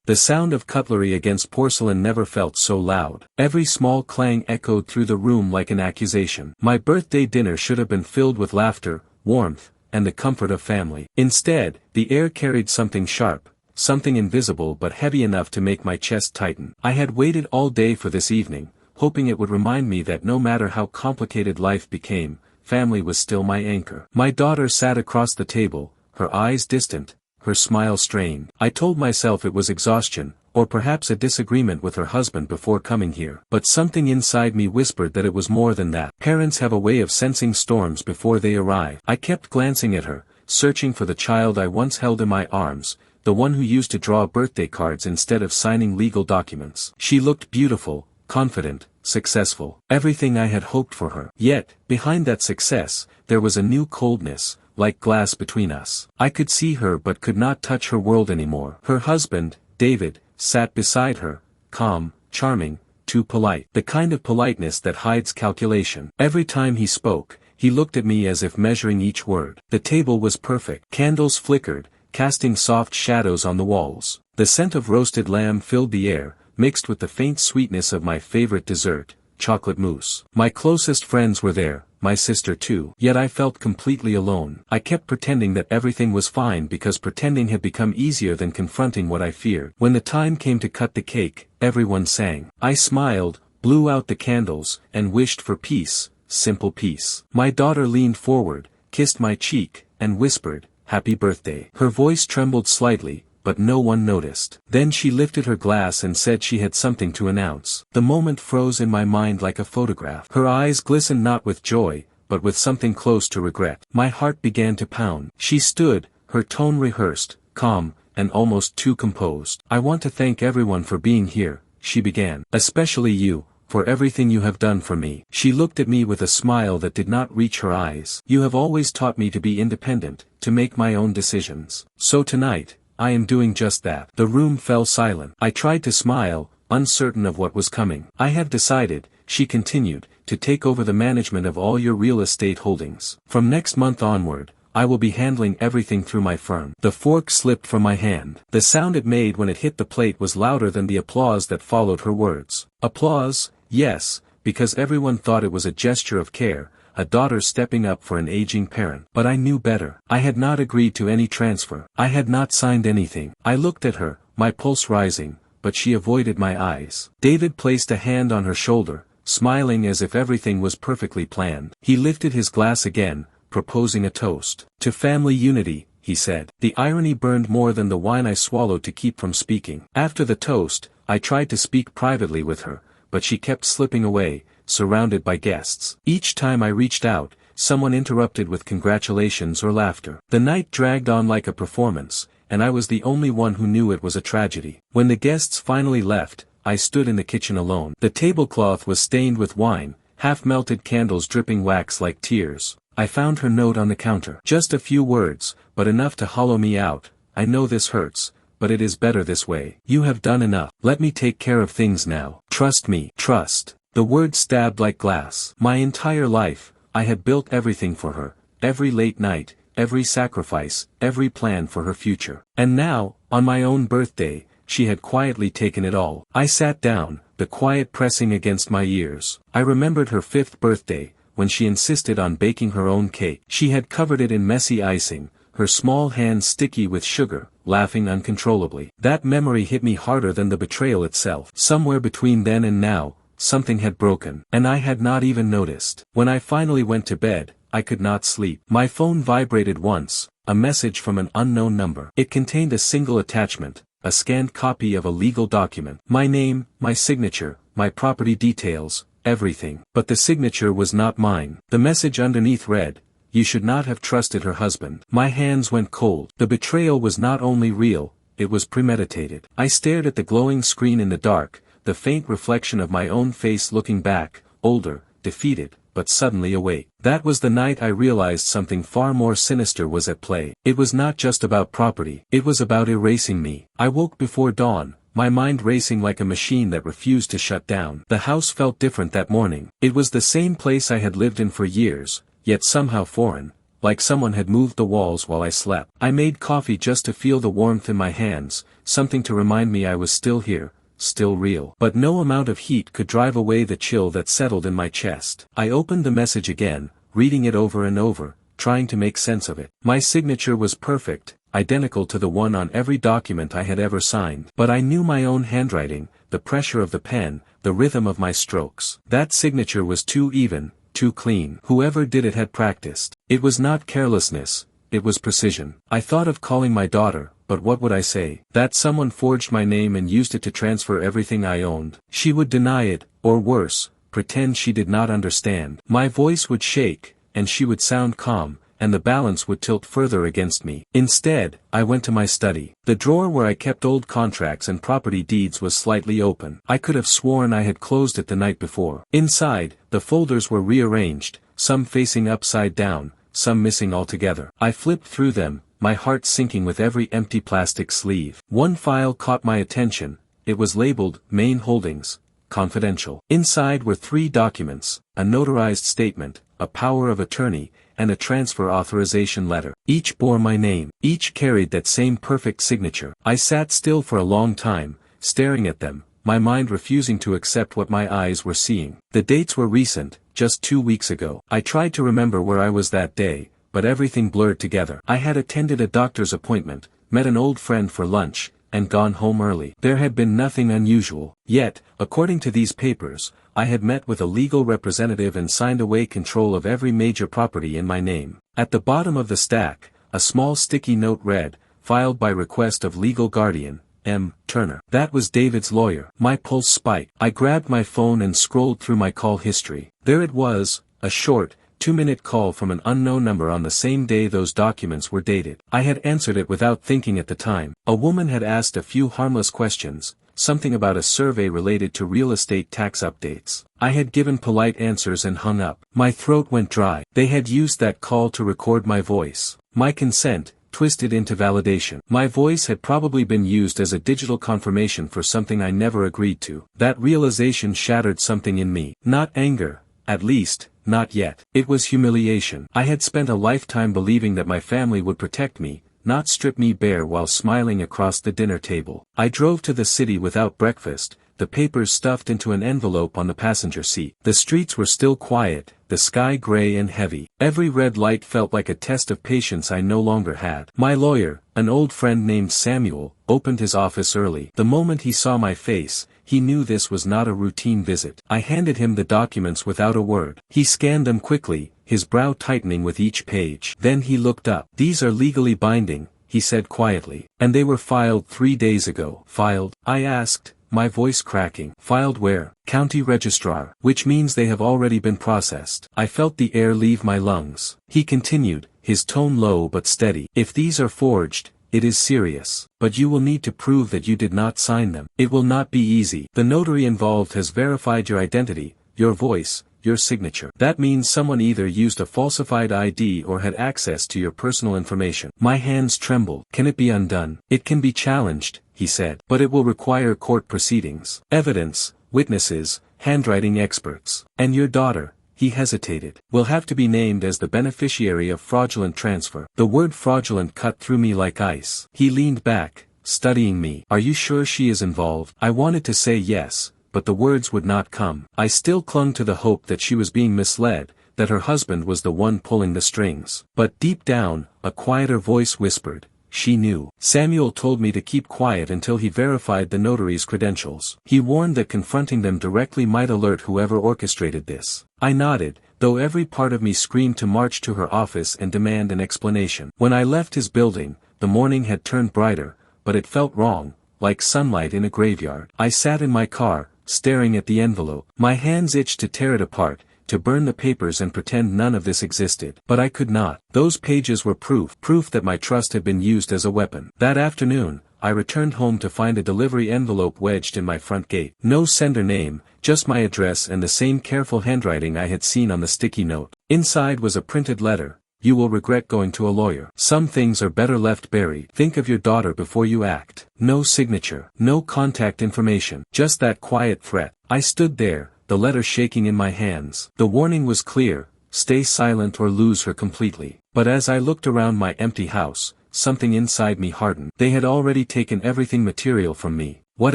The sound of cutlery against porcelain never felt so loud. Every small clang echoed through the room like an accusation. My birthday dinner should have been filled with laughter, warmth, and the comfort of family. Instead, the air carried something sharp, something invisible but heavy enough to make my chest tighten. I had waited all day for this evening, hoping it would remind me that no matter how complicated life became, family was still my anchor. My daughter sat across the table, her eyes distant, her smile strained. I told myself it was exhaustion, or perhaps a disagreement with her husband before coming here. But something inside me whispered that it was more than that. Parents have a way of sensing storms before they arrive. I kept glancing at her, searching for the child I once held in my arms, the one who used to draw birthday cards instead of signing legal documents. She looked beautiful, confident, successful, everything I had hoped for her. Yet, behind that success, there was a new coldness, like glass between us. I could see her but could not touch her world anymore. Her husband, David, sat beside her, calm, charming, too polite. The kind of politeness that hides calculation. Every time he spoke, he looked at me as if measuring each word. The table was perfect. Candles flickered, casting soft shadows on the walls. The scent of roasted lamb filled the air, mixed with the faint sweetness of my favorite dessert, chocolate mousse. My closest friends were there, my sister too. Yet I felt completely alone. I kept pretending that everything was fine because pretending had become easier than confronting what I feared. When the time came to cut the cake, everyone sang. I smiled, blew out the candles, and wished for peace, simple peace. My daughter leaned forward, kissed my cheek, and whispered, "Happy birthday." Her voice trembled slightly, but no one noticed. Then she lifted her glass and said she had something to announce. The moment froze in my mind like a photograph. Her eyes glistened not with joy, but with something close to regret. My heart began to pound. She stood, her tone rehearsed, calm, and almost too composed. "I want to thank everyone for being here," she began. "Especially you, for everything you have done for me." She looked at me with a smile that did not reach her eyes. "You have always taught me to be independent, to make my own decisions. So tonight, I am doing just that." The room fell silent. I tried to smile, uncertain of what was coming. "I have decided," she continued, "to take over the management of all your real estate holdings. From next month onward, I will be handling everything through my firm." The fork slipped from my hand. The sound it made when it hit the plate was louder than the applause that followed her words. Applause, yes, because everyone thought it was a gesture of care, a daughter stepping up for an aging parent. But I knew better. I had not agreed to any transfer. I had not signed anything. I looked at her, my pulse rising, but she avoided my eyes. David placed a hand on her shoulder, smiling as if everything was perfectly planned. He lifted his glass again, proposing a toast. "To family unity," he said. The irony burned more than the wine I swallowed to keep from speaking. After the toast, I tried to speak privately with her, but she kept slipping away, surrounded by guests. Each time I reached out, someone interrupted with congratulations or laughter. The night dragged on like a performance, and I was the only one who knew it was a tragedy. When the guests finally left, I stood in the kitchen alone. The tablecloth was stained with wine, half-melted candles dripping wax like tears. I found her note on the counter. Just a few words, but enough to hollow me out. "I know this hurts, but it is better this way. You have done enough. Let me take care of things now. Trust me." Trust. The word stabbed like glass. My entire life, I had built everything for her, every late night, every sacrifice, every plan for her future. And now, on my own birthday, she had quietly taken it all. I sat down, the quiet pressing against my ears. I remembered her 5th birthday, when she insisted on baking her own cake. She had covered it in messy icing, her small hands sticky with sugar, laughing uncontrollably. That memory hit me harder than the betrayal itself. Somewhere between then and now, something had broken, and I had not even noticed. When I finally went to bed, I could not sleep. My phone vibrated once, a message from an unknown number. It contained a single attachment, a scanned copy of a legal document. My name, my signature, my property details, everything. But the signature was not mine. The message underneath read, "You should not have trusted her husband." My hands went cold. The betrayal was not only real, it was premeditated. I stared at the glowing screen in the dark, the faint reflection of my own face looking back, older, defeated, but suddenly awake. That was the night I realized something far more sinister was at play. It was not just about property, it was about erasing me. I woke before dawn, my mind racing like a machine that refused to shut down. The house felt different that morning. It was the same place I had lived in for years, yet somehow foreign, like someone had moved the walls while I slept. I made coffee just to feel the warmth in my hands, something to remind me I was still here, still real. But no amount of heat could drive away the chill that settled in my chest. I opened the message again, reading it over and over, trying to make sense of it. My signature was perfect, identical to the one on every document I had ever signed. But I knew my own handwriting, the pressure of the pen, the rhythm of my strokes. That signature was too even, too clean. Whoever did it had practiced. It was not carelessness, it was precision. I thought of calling my daughter, but what would I say? That someone forged my name and used it to transfer everything I owned. She would deny it, or worse, pretend she did not understand. My voice would shake, and she would sound calm, and the balance would tilt further against me. Instead, I went to my study. The drawer where I kept old contracts and property deeds was slightly open. I could have sworn I had closed it the night before. Inside, the folders were rearranged, some facing upside down, some missing altogether. I flipped through them, my heart sinking with every empty plastic sleeve. One file caught my attention. It was labeled, Main Holdings, Confidential. Inside were 3 documents, a notarized statement, a power of attorney, and a transfer authorization letter. Each bore my name. Each carried that same perfect signature. I sat still for a long time, staring at them, my mind refusing to accept what my eyes were seeing. The dates were recent, just 2 weeks ago. I tried to remember where I was that day, but everything blurred together. I had attended a doctor's appointment, met an old friend for lunch, and gone home early. There had been nothing unusual. Yet, according to these papers, I had met with a legal representative and signed away control of every major property in my name. At the bottom of the stack, a small sticky note read, filed by request of legal guardian, M. Turner. That was David's lawyer. My pulse spiked. I grabbed my phone and scrolled through my call history. There it was, a short, 2-minute call from an unknown number on the same day those documents were dated. I had answered it without thinking at the time. A woman had asked a few harmless questions, something about a survey related to real estate tax updates. I had given polite answers and hung up. My throat went dry. They had used that call to record my voice. My consent, twisted into validation. My voice had probably been used as a digital confirmation for something I never agreed to. That realization shattered something in me. Not anger, at least, not yet. It was humiliation. I had spent a lifetime believing that my family would protect me, not strip me bare while smiling across the dinner table. I drove to the city without breakfast, the papers stuffed into an envelope on the passenger seat. The streets were still quiet, the sky gray and heavy. Every red light felt like a test of patience I no longer had. My lawyer, an old friend named Samuel, opened his office early. The moment he saw my face, he knew this was not a routine visit. I handed him the documents without a word. He scanned them quickly, his brow tightening with each page. Then he looked up. "These are legally binding," he said quietly. "And they were filed 3 days ago." "Filed?" I asked, my voice cracking. "Filed where?" "County registrar." "Which means they have already been processed." I felt the air leave my lungs. He continued, his tone low but steady. "If these are forged, it is serious. But you will need to prove that you did not sign them. It will not be easy. The notary involved has verified your identity, your voice, your signature. That means someone either used a falsified ID or had access to your personal information." My hands trembled. "Can it be undone?" "It can be challenged," he said. "But it will require court proceedings. Evidence, witnesses, handwriting experts. And your daughter," he hesitated, "will have to be named as the beneficiary of fraudulent transfer." The word fraudulent cut through me like ice. He leaned back, studying me. "Are you sure she is involved?" I wanted to say yes, but the words would not come. I still clung to the hope that she was being misled, that her husband was the one pulling the strings. But deep down, a quieter voice whispered, she knew. Samuel told me to keep quiet until he verified the notary's credentials. He warned that confronting them directly might alert whoever orchestrated this. I nodded, though every part of me screamed to march to her office and demand an explanation. When I left his building, the morning had turned brighter, but it felt wrong, like sunlight in a graveyard. I sat in my car, staring at the envelope. My hands itched to tear it apart, to burn the papers and pretend none of this existed. But I could not. Those pages were proof that my trust had been used as a weapon. That afternoon, I returned home to find a delivery envelope wedged in my front gate. No sender name, just my address and the same careful handwriting I had seen on the sticky note. Inside was a printed letter. "You will regret going to a lawyer. Some things are better left buried. Think of your daughter before you act." No signature, no contact information, just that quiet threat. I stood there, the letter shaking in my hands. The warning was clear, stay silent or lose her completely. But as I looked around my empty house, something inside me hardened. They had already taken everything material from me. What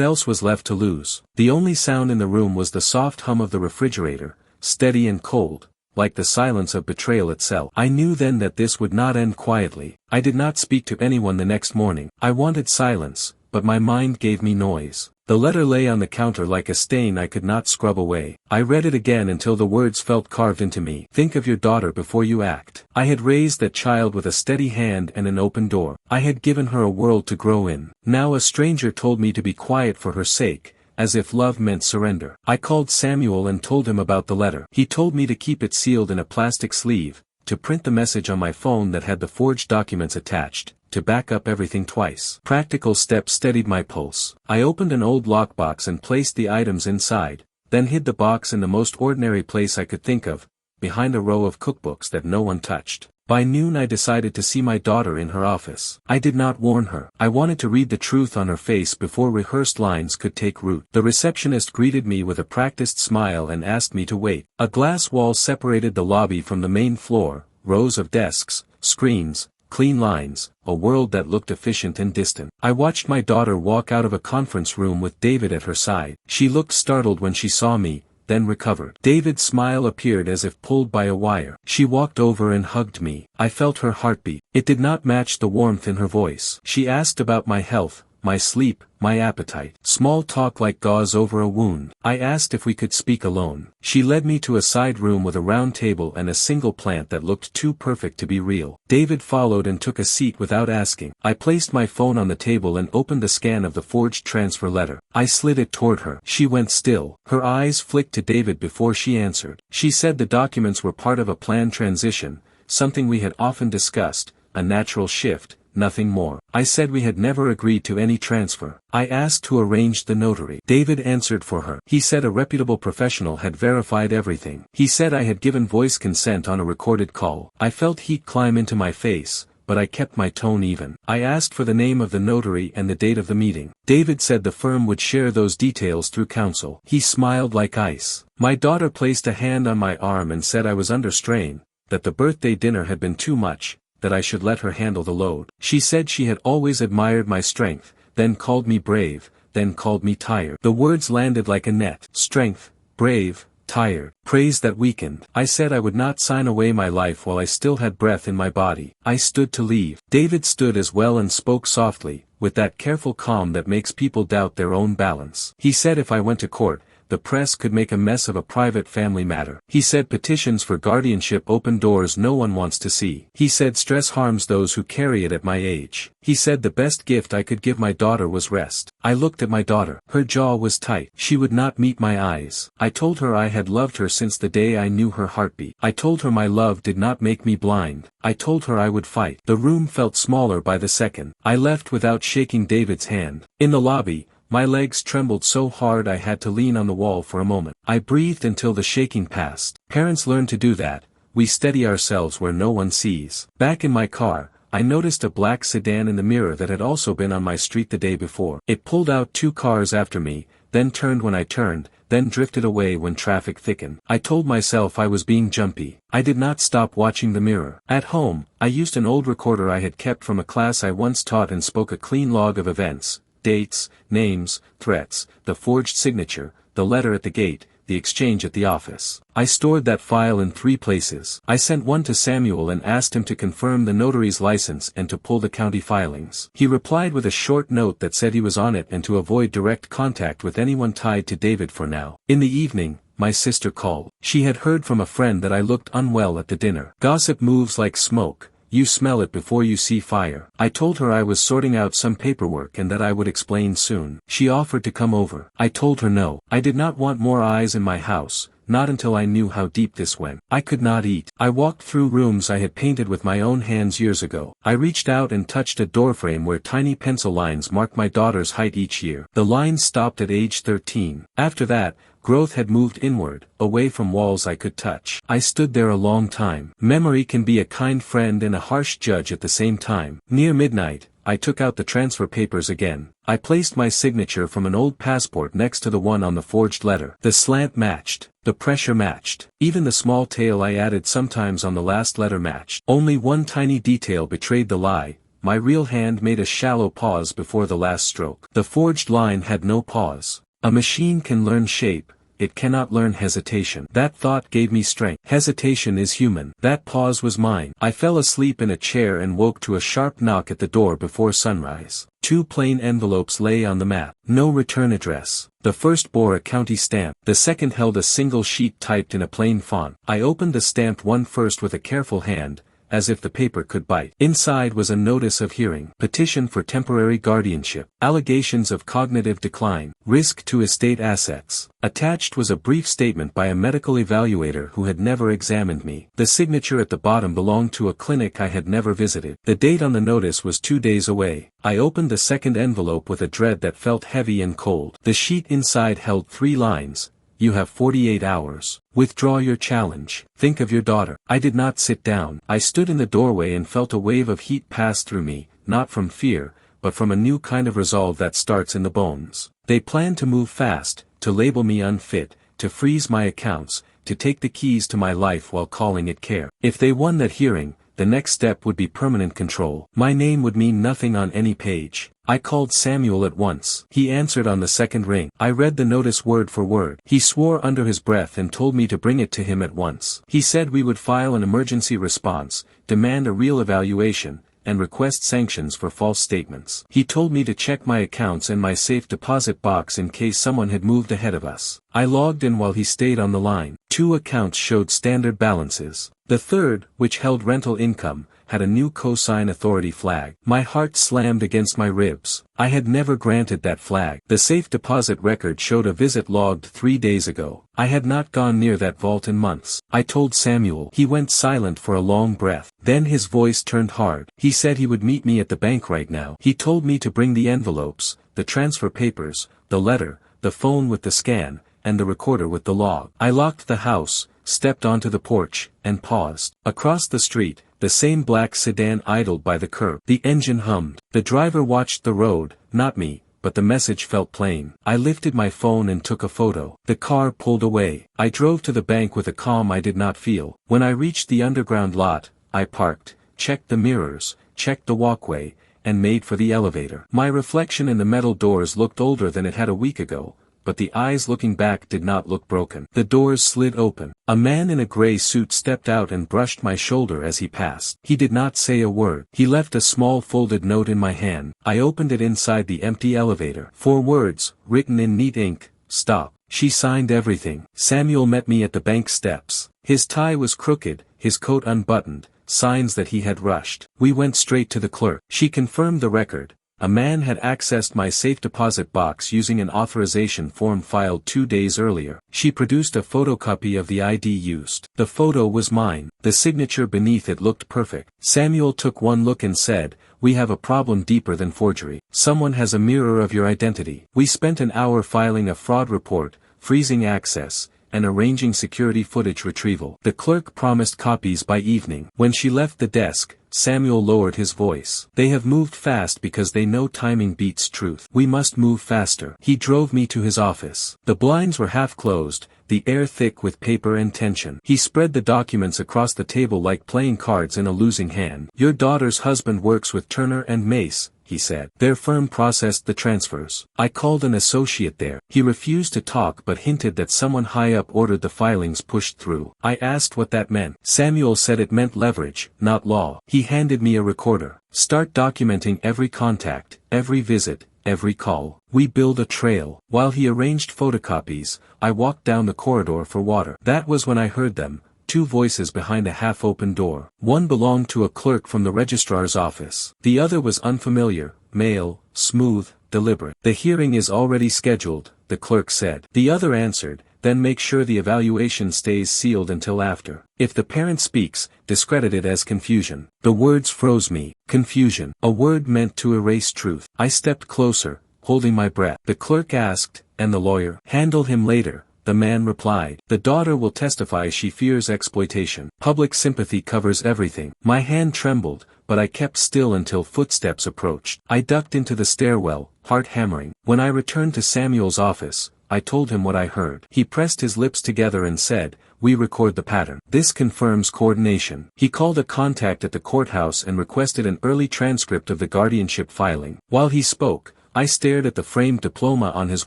else was left to lose? The only sound in the room was the soft hum of the refrigerator, steady and cold, like the silence of betrayal itself. I knew then that this would not end quietly. I did not speak to anyone the next morning. I wanted silence, but my mind gave me noise. The letter lay on the counter like a stain I could not scrub away. I read it again until the words felt carved into me. Think of your daughter before you act. I had raised that child with a steady hand and an open door. I had given her a world to grow in. Now a stranger told me to be quiet for her sake, as if love meant surrender. I called Samuel and told him about the letter. He told me to keep it sealed in a plastic sleeve, to print the message on my phone that had the forged documents attached, to back up everything twice. Practical steps steadied my pulse. I opened an old lockbox and placed the items inside, then hid the box in the most ordinary place I could think of, behind a row of cookbooks that no one touched. By noon I decided to see my daughter in her office. I did not warn her. I wanted to read the truth on her face before rehearsed lines could take root. The receptionist greeted me with a practiced smile and asked me to wait. A glass wall separated the lobby from the main floor, rows of desks, screens, clean lines, a world that looked efficient and distant. I watched my daughter walk out of a conference room with David at her side. She looked startled when she saw me, then recovered. David's smile appeared as if pulled by a wire. She walked over and hugged me. I felt her heartbeat. It did not match the warmth in her voice. She asked about my health, my sleep, my appetite. Small talk like gauze over a wound. I asked if we could speak alone. She led me to a side room with a round table and a single plant that looked too perfect to be real. David followed and took a seat without asking. I placed my phone on the table and opened the scan of the forged transfer letter. I slid it toward her. She went still. Her eyes flicked to David before she answered. She said the documents were part of a planned transition, something we had often discussed, a natural shift, nothing more. I said we had never agreed to any transfer. I asked who arranged the notary. David answered for her. He said a reputable professional had verified everything. He said I had given voice consent on a recorded call. I felt heat climb into my face, but I kept my tone even. I asked for the name of the notary and the date of the meeting. David said the firm would share those details through counsel. He smiled like ice. My daughter placed a hand on my arm and said I was under strain, that the birthday dinner had been too much, that I should let her handle the load. She said she had always admired my strength, then called me brave, then called me tired. The words landed like a net. Strength, brave, tired, praise that weakened. I said I would not sign away my life while I still had breath in my body. I stood to leave. David stood as well and spoke softly, with that careful calm that makes people doubt their own balance. He said if I went to court, the press could make a mess of a private family matter. He said petitions for guardianship open doors no one wants to see. He said stress harms those who carry it at my age. He said the best gift I could give my daughter was rest. I looked at my daughter. Her jaw was tight. She would not meet my eyes. I told her I had loved her since the day I knew her heartbeat. I told her my love did not make me blind. I told her I would fight. The room felt smaller by the second. I left without shaking David's hand. In the lobby, my legs trembled so hard I had to lean on the wall for a moment. I breathed until the shaking passed. Parents learn to do that. We steady ourselves where no one sees. Back in my car, I noticed a black sedan in the mirror that had also been on my street the day before. It pulled out 2 cars after me, then turned when I turned, then drifted away when traffic thickened. I told myself I was being jumpy. I did not stop watching the mirror. At home, I used an old recorder I had kept from a class I once taught and spoke a clean log of events. Dates, names, threats, the forged signature, the letter at the gate, the exchange at the office. I stored that file in 3 places. I sent one to Samuel and asked him to confirm the notary's license and to pull the county filings. He replied with a short note that said he was on it and to avoid direct contact with anyone tied to David for now. In the evening, my sister called. She had heard from a friend that I looked unwell at the dinner. Gossip moves like smoke. You smell it before you see fire. I told her I was sorting out some paperwork and that I would explain soon. She offered to come over. I told her no. I did not want more eyes in my house, not until I knew how deep this went. I could not eat. I walked through rooms I had painted with my own hands years ago. I reached out and touched a doorframe where tiny pencil lines marked my daughter's height each year. The lines stopped at age 13. After that, growth had moved inward, away from walls I could touch. I stood there a long time. Memory can be a kind friend and a harsh judge at the same time. Near midnight, I took out the transfer papers again. I placed my signature from an old passport next to the one on the forged letter. The slant matched. The pressure matched. Even the small tail I added sometimes on the last letter matched. Only one tiny detail betrayed the lie. My real hand made a shallow pause before the last stroke. The forged line had no pause. A machine can learn shape. It cannot learn hesitation. That thought gave me strength. Hesitation is human. That pause was mine. I fell asleep in a chair and woke to a sharp knock at the door before sunrise. 2 plain envelopes lay on the mat. No return address. The first bore a county stamp. The second held a single sheet typed in a plain font. I opened the stamped one first with a careful hand, as if the paper could bite. Inside was a notice of hearing. Petition for temporary guardianship. Allegations of cognitive decline. Risk to estate assets. Attached was a brief statement by a medical evaluator who had never examined me. The signature at the bottom belonged to a clinic I had never visited. The date on the notice was 2 days away. I opened the second envelope with a dread that felt heavy and cold. The sheet inside held 3 lines. You have 48 hours. Withdraw your challenge. Think of your daughter. I did not sit down. I stood in the doorway and felt a wave of heat pass through me, not from fear, but from a new kind of resolve that starts in the bones. They planned to move fast, to label me unfit, to freeze my accounts, to take the keys to my life while calling it care. If they won that hearing, the next step would be permanent control. My name would mean nothing on any page. I called Samuel at once. He answered on the second ring. I read the notice word for word. He swore under his breath and told me to bring it to him at once. He said we would file an emergency response, demand a real evaluation, and request sanctions for false statements. He told me to check my accounts and my safe deposit box in case someone had moved ahead of us. I logged in while he stayed on the line. 2 accounts showed standard balances. The third, which held rental income, had a new cosign authority flag. My heart slammed against my ribs. I had never granted that flag. The safe deposit record showed a visit logged 3 days ago. I had not gone near that vault in months. I told Samuel. He went silent for a long breath. Then his voice turned hard. He said he would meet me at the bank right now. He told me to bring the envelopes, the transfer papers, the letter, the phone with the scan, and the recorder with the log. I locked the house, stepped onto the porch, and paused. Across the street, the same black sedan idled by the curb. The engine hummed. The driver watched the road, not me, but the message felt plain. I lifted my phone and took a photo. The car pulled away. I drove to the bank with a calm I did not feel. When I reached the underground lot, I parked, checked the mirrors, checked the walkway, and made for the elevator. My reflection in the metal doors looked older than it had a week ago, but the eyes looking back did not look broken. The doors slid open. A man in a gray suit stepped out and brushed my shoulder as he passed. He did not say a word. He left a small folded note in my hand. I opened it inside the empty elevator. 4 words, written in neat ink, stop. She signed everything. Samuel met me at the bank steps. His tie was crooked, his coat unbuttoned, signs that he had rushed. We went straight to the clerk. She confirmed the record. A man had accessed my safe deposit box using an authorization form filed 2 days earlier. She produced a photocopy of the ID used. The photo was mine. The signature beneath it looked perfect. Samuel took one look and said, "We have a problem deeper than forgery. Someone has a mirror of your identity." We spent an hour filing a fraud report, freezing access, and arranging security footage retrieval. The clerk promised copies by evening. When she left the desk, Samuel lowered his voice. "They have moved fast because they know timing beats truth. We must move faster." He drove me to his office. The blinds were half closed, the air thick with paper and tension. He spread the documents across the table like playing cards in a losing hand. "Your daughter's husband works with Turner and Mace," he said. "Their firm processed the transfers. I called an associate there. He refused to talk but hinted that someone high up ordered the filings pushed through. I asked what that meant. Samuel said it meant leverage, not law. He handed me a recorder. "Start documenting every contact, every visit, every call. We build a trail." While he arranged photocopies, I walked down the corridor for water. That was when I heard them. 2 voices behind a half-open door. One belonged to a clerk from the registrar's office. The other was unfamiliar, male, smooth, deliberate. "The hearing is already scheduled," the clerk said. The other answered, "Then make sure the evaluation stays sealed until after. If the parent speaks, discredit it as confusion." The words froze me. Confusion. A word meant to erase truth. I stepped closer, holding my breath. The clerk asked, "And the lawyer?" "Handle him later. the man replied. The daughter will testify she fears exploitation. Public sympathy covers everything. My hand trembled, but I kept still until footsteps approached. I ducked into the stairwell, heart hammering. When I returned to Samuel's office, I told him what I heard. He pressed his lips together and said, "We record the pattern. This confirms coordination." He called a contact at the courthouse and requested an early transcript of the guardianship filing. While he spoke, I stared at the framed diploma on his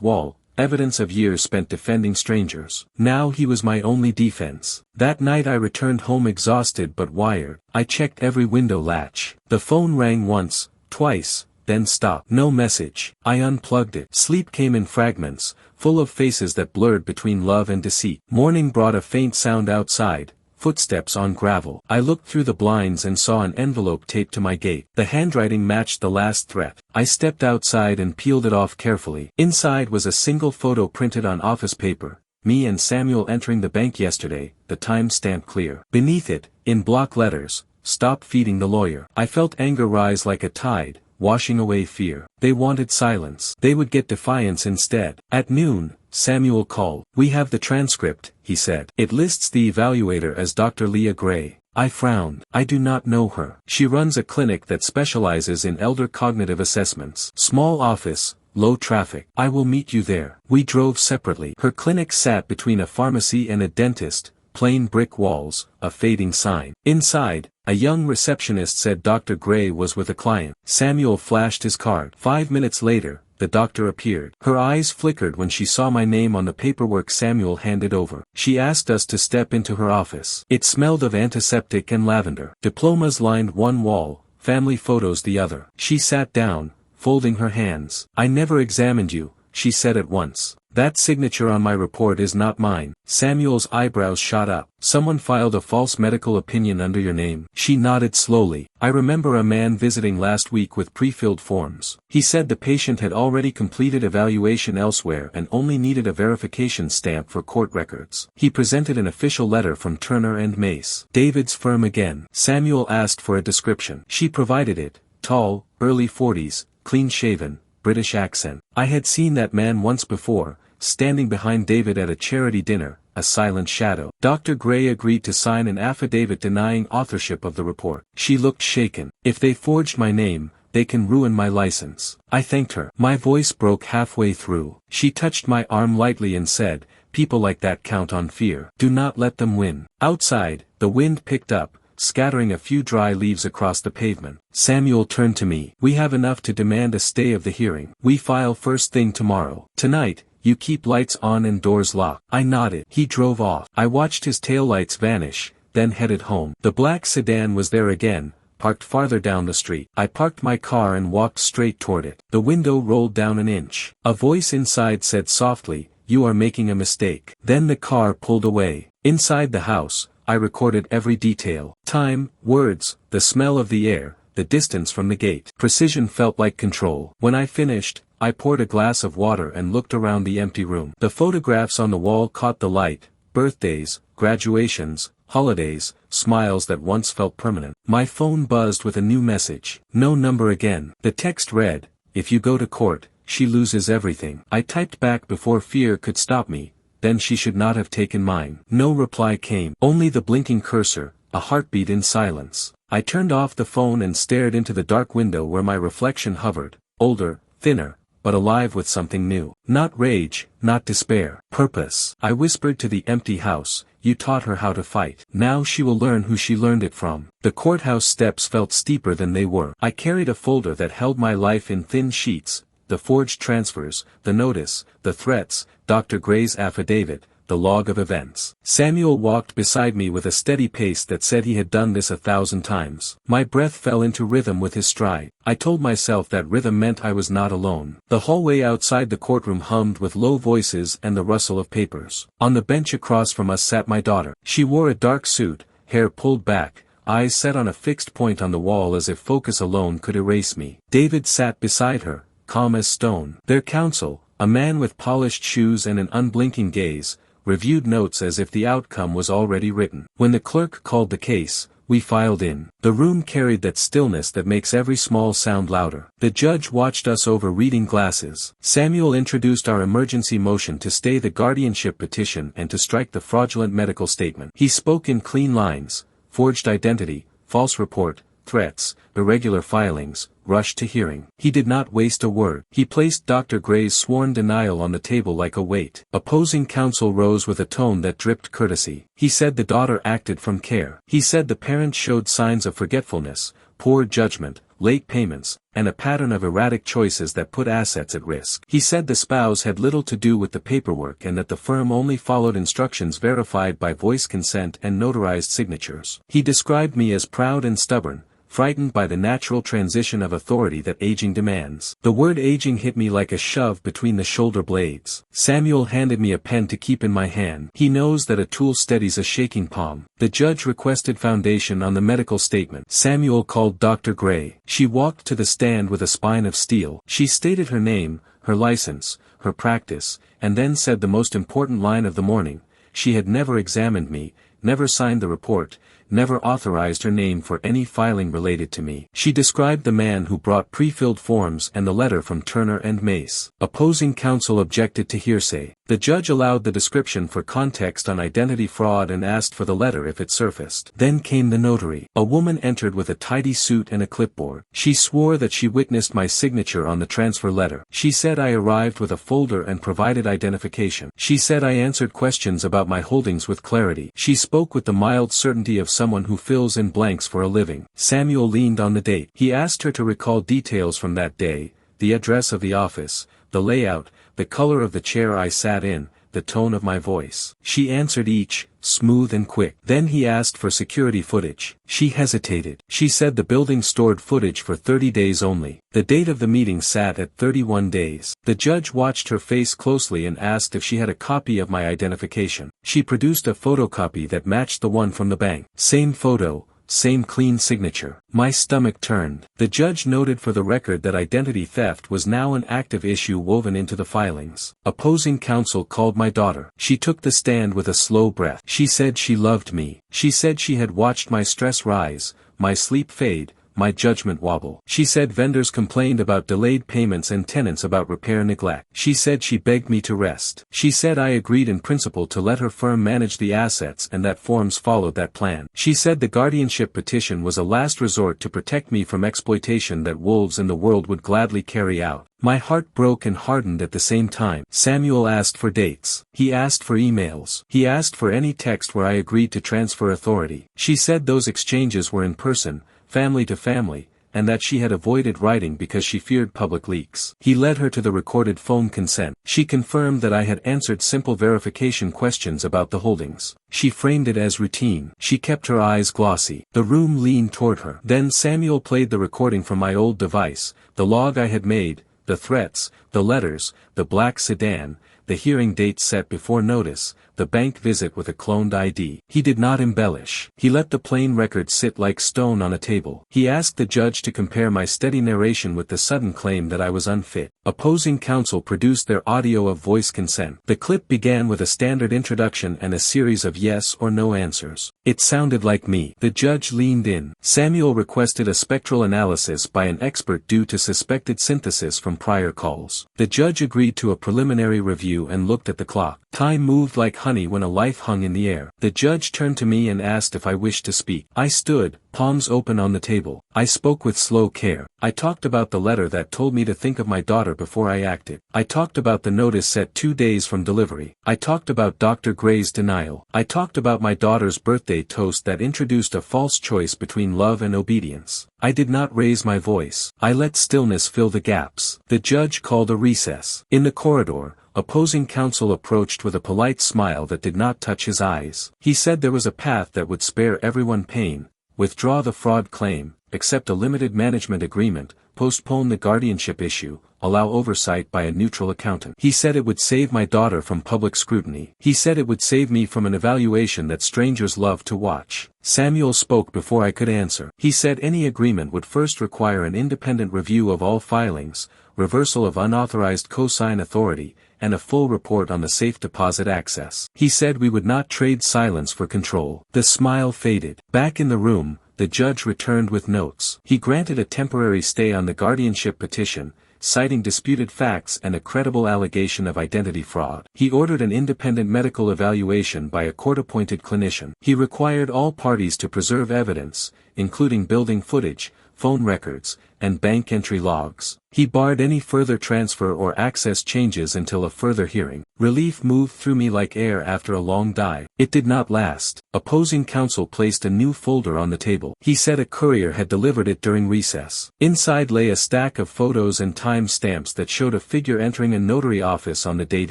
wall, evidence of years spent defending strangers. Now he was my only defense. That night I returned home exhausted but wired. I checked every window latch. The phone rang once, twice, then stopped. No message. I unplugged it. Sleep came in fragments, full of faces that blurred between love and deceit. Morning brought a faint sound outside, footsteps on gravel. I looked through the blinds and saw an envelope taped to my gate. The handwriting matched the last threat. I stepped outside and peeled it off carefully. Inside was a single photo printed on office paper, me and Samuel entering the bank yesterday, the time stamped clear. Beneath it, in block letters, "Stop feeding the lawyer." I felt anger rise like a tide, washing away fear. They wanted silence. They would get defiance instead. At noon, Samuel called. "We have the transcript," he said. "It lists the evaluator as Dr. Leah Gray." I frowned. I do not know her. She runs a clinic that specializes in elder cognitive assessments. Small office, low traffic. "I will meet you there." We drove separately. Her clinic sat between a pharmacy and a dentist, plain brick walls, a fading sign. Inside, a young receptionist said Dr. Gray was with a client. Samuel flashed his card. 5 minutes later, the doctor appeared. Her eyes flickered when she saw my name on the paperwork Samuel handed over. She asked us to step into her office. It smelled of antiseptic and lavender. Diplomas lined one wall, family photos the other. She sat down, folding her hands. "I never examined you," she said at once. "That signature on my report is not mine." Samuel's eyebrows shot up. "Someone filed a false medical opinion under your name." She nodded slowly. "I remember a man visiting last week with pre-filled forms. He said the patient had already completed evaluation elsewhere and only needed a verification stamp for court records. He presented an official letter from Turner and Mace. David's firm again." Samuel asked for a description. She provided it. Tall, early 40s, clean-shaven, British accent. I had seen that man once before, standing behind David at a charity dinner, a silent shadow. Dr. Gray agreed to sign an affidavit denying authorship of the report. She looked shaken. "If they forged my name, they can ruin my license." I thanked her. My voice broke halfway through. She touched my arm lightly and said, "People like that count on fear. Do not let them win." Outside, the wind picked up, scattering a few dry leaves across the pavement. Samuel turned to me. "We have enough to demand a stay of the hearing. We file first thing tomorrow. Tonight, you keep lights on and doors locked." I nodded. He drove off. I watched his taillights vanish, then headed home. The black sedan was there again, parked farther down the street. I parked my car and walked straight toward it. The window rolled down an inch. A voice inside said softly, "You are making a mistake." Then the car pulled away. Inside the house, I recorded every detail. Time, words, the smell of the air, the distance from the gate. Precision felt like control. When I finished, I poured a glass of water and looked around the empty room. The photographs on the wall caught the light: birthdays, graduations, holidays, smiles that once felt permanent. My phone buzzed with a new message. No number again. The text read, "If you go to court, she loses everything." I typed back before fear could stop me. "Then she should not have taken mine." No reply came. Only the blinking cursor, a heartbeat in silence. I turned off the phone and stared into the dark window where my reflection hovered, older, thinner, but alive with something new. Not rage, not despair. Purpose. I whispered to the empty house, "You taught her how to fight. Now she will learn who she learned it from." The courthouse steps felt steeper than they were. I carried a folder that held my life in thin sheets: the forged transfers, the notice, the threats, Dr. Gray's affidavit, the log of events. Samuel walked beside me with a steady pace that said he had done this 1,000 times. My breath fell into rhythm with his stride. I told myself that rhythm meant I was not alone. The hallway outside the courtroom hummed with low voices and the rustle of papers. On the bench across from us sat my daughter. She wore a dark suit, hair pulled back, eyes set on a fixed point on the wall as if focus alone could erase me. David sat beside her, calm as stone. Their counsel, a man with polished shoes and an unblinking gaze, reviewed notes as if the outcome was already written. When the clerk called the case, We filed in. The room carried that stillness that makes every small sound louder. The judge watched us over reading glasses. Samuel introduced our emergency motion to stay the guardianship petition and to strike the fraudulent medical statement. He spoke in clean lines: forged identity, false report, threats, irregular filings, rush to hearing. He did not waste a word. He placed Dr. Gray's sworn denial on the table like a weight. Opposing counsel rose with a tone that dripped courtesy. He said the daughter acted from care. He said the parents showed signs of forgetfulness, poor judgment, late payments, and a pattern of erratic choices that put assets at risk. He said the spouse had little to do with the paperwork and that the firm only followed instructions verified by voice consent and notarized signatures. He described me as proud and stubborn, frightened by the natural transition of authority that aging demands. The word aging hit me like a shove between the shoulder blades. Samuel handed me a pen to keep in my hand. He knows that a tool steadies a shaking palm. The judge requested foundation on the medical statement. Samuel called Dr. Gray. She walked to the stand with a spine of steel. She stated her name, her license, her practice, and then said the most important line of the morning: she had never examined me, never signed the report, never authorized her name for any filing related to me. She described the man who brought pre-filled forms and the letter from Turner and Mace. Opposing counsel objected to hearsay. The judge allowed the description for context on identity fraud and asked for the letter if it surfaced. Then came the notary. A woman entered with a tidy suit and a clipboard. She swore that she witnessed my signature on the transfer letter. She said I arrived with a folder and provided identification. She said I answered questions about my holdings with clarity. She spoke with the mild certainty of someone who fills in blanks for a living. Samuel leaned on the date. He asked her to recall details from that day: the address of the office, the layout, the color of the chair I sat in, the tone of my voice. She answered each, smooth and quick. Then he asked for security footage. She hesitated. She said the building stored footage for 30 days only. The date of the meeting sat at 31 days. The judge watched her face closely and asked if she had a copy of my identification. She produced a photocopy that matched the one from the bank. Same photo, same clean signature. My stomach turned. The judge noted for the record that identity theft was now an active issue woven into the filings. Opposing counsel called my daughter. She took the stand with a slow breath. She said she loved me. She said she had watched my stress rise, my sleep fade, my judgment wobble. She said vendors complained about delayed payments and tenants about repair neglect. She said she begged me to rest. She said I agreed in principle to let her firm manage the assets and that forms followed that plan. She said the guardianship petition was a last resort to protect me from exploitation that wolves in the world would gladly carry out. My heart broke and hardened at the same time. Samuel asked for dates. He asked for emails. He asked for any text where I agreed to transfer authority. She said those exchanges were in person, family to family, and that she had avoided writing because she feared public leaks. He led her to the recorded phone consent. She confirmed that I had answered simple verification questions about the holdings. She framed it as routine. She kept her eyes glossy. The room leaned toward her. Then Samuel played the recording from my old device, the log I had made, the threats, the letters, the black sedan, the hearing date set before notice, the bank visit with a cloned ID. He did not embellish. He let the plain record sit like stone on a table. He asked the judge to compare my steady narration with the sudden claim that I was unfit. Opposing counsel produced their audio of voice consent. The clip began with a standard introduction and a series of yes or no answers. It sounded like me. The judge leaned in. Samuel requested a spectral analysis by an expert due to suspected synthesis from prior calls. The judge agreed to a preliminary review and looked at the clock. Time moved like honey when a life hung in the air. The judge turned to me and asked if I wished to speak. I stood, palms open on the table. I spoke with slow care. I talked about the letter that told me to think of my daughter before I acted. I talked about the notice set 2 days from delivery. I talked about Dr. Gray's denial. I talked about my daughter's birthday toast that introduced a false choice between love and obedience. I did not raise my voice. I let stillness fill the gaps. The judge called a recess. In the corridor, opposing counsel approached with a polite smile that did not touch his eyes. He said there was a path that would spare everyone pain: withdraw the fraud claim, accept a limited management agreement, postpone the guardianship issue, allow oversight by a neutral accountant. He said it would save my daughter from public scrutiny. He said it would save me from an evaluation that strangers love to watch. Samuel spoke before I could answer. He said any agreement would first require an independent review of all filings, reversal of unauthorized cosign authority, and a full report on the safe deposit access. He said we would not trade silence for control. The smile faded. Back in the room, the judge returned with notes. He granted a temporary stay on the guardianship petition, citing disputed facts and a credible allegation of identity fraud. He ordered an independent medical evaluation by a court-appointed clinician. He required all parties to preserve evidence, including building footage, phone records, and bank entry logs. He barred any further transfer or access changes until a further hearing. Relief moved through me like air after a long dive. It did not last. Opposing counsel placed a new folder on the table. He said a courier had delivered it during recess. Inside lay a stack of photos and time stamps that showed a figure entering a notary office on the date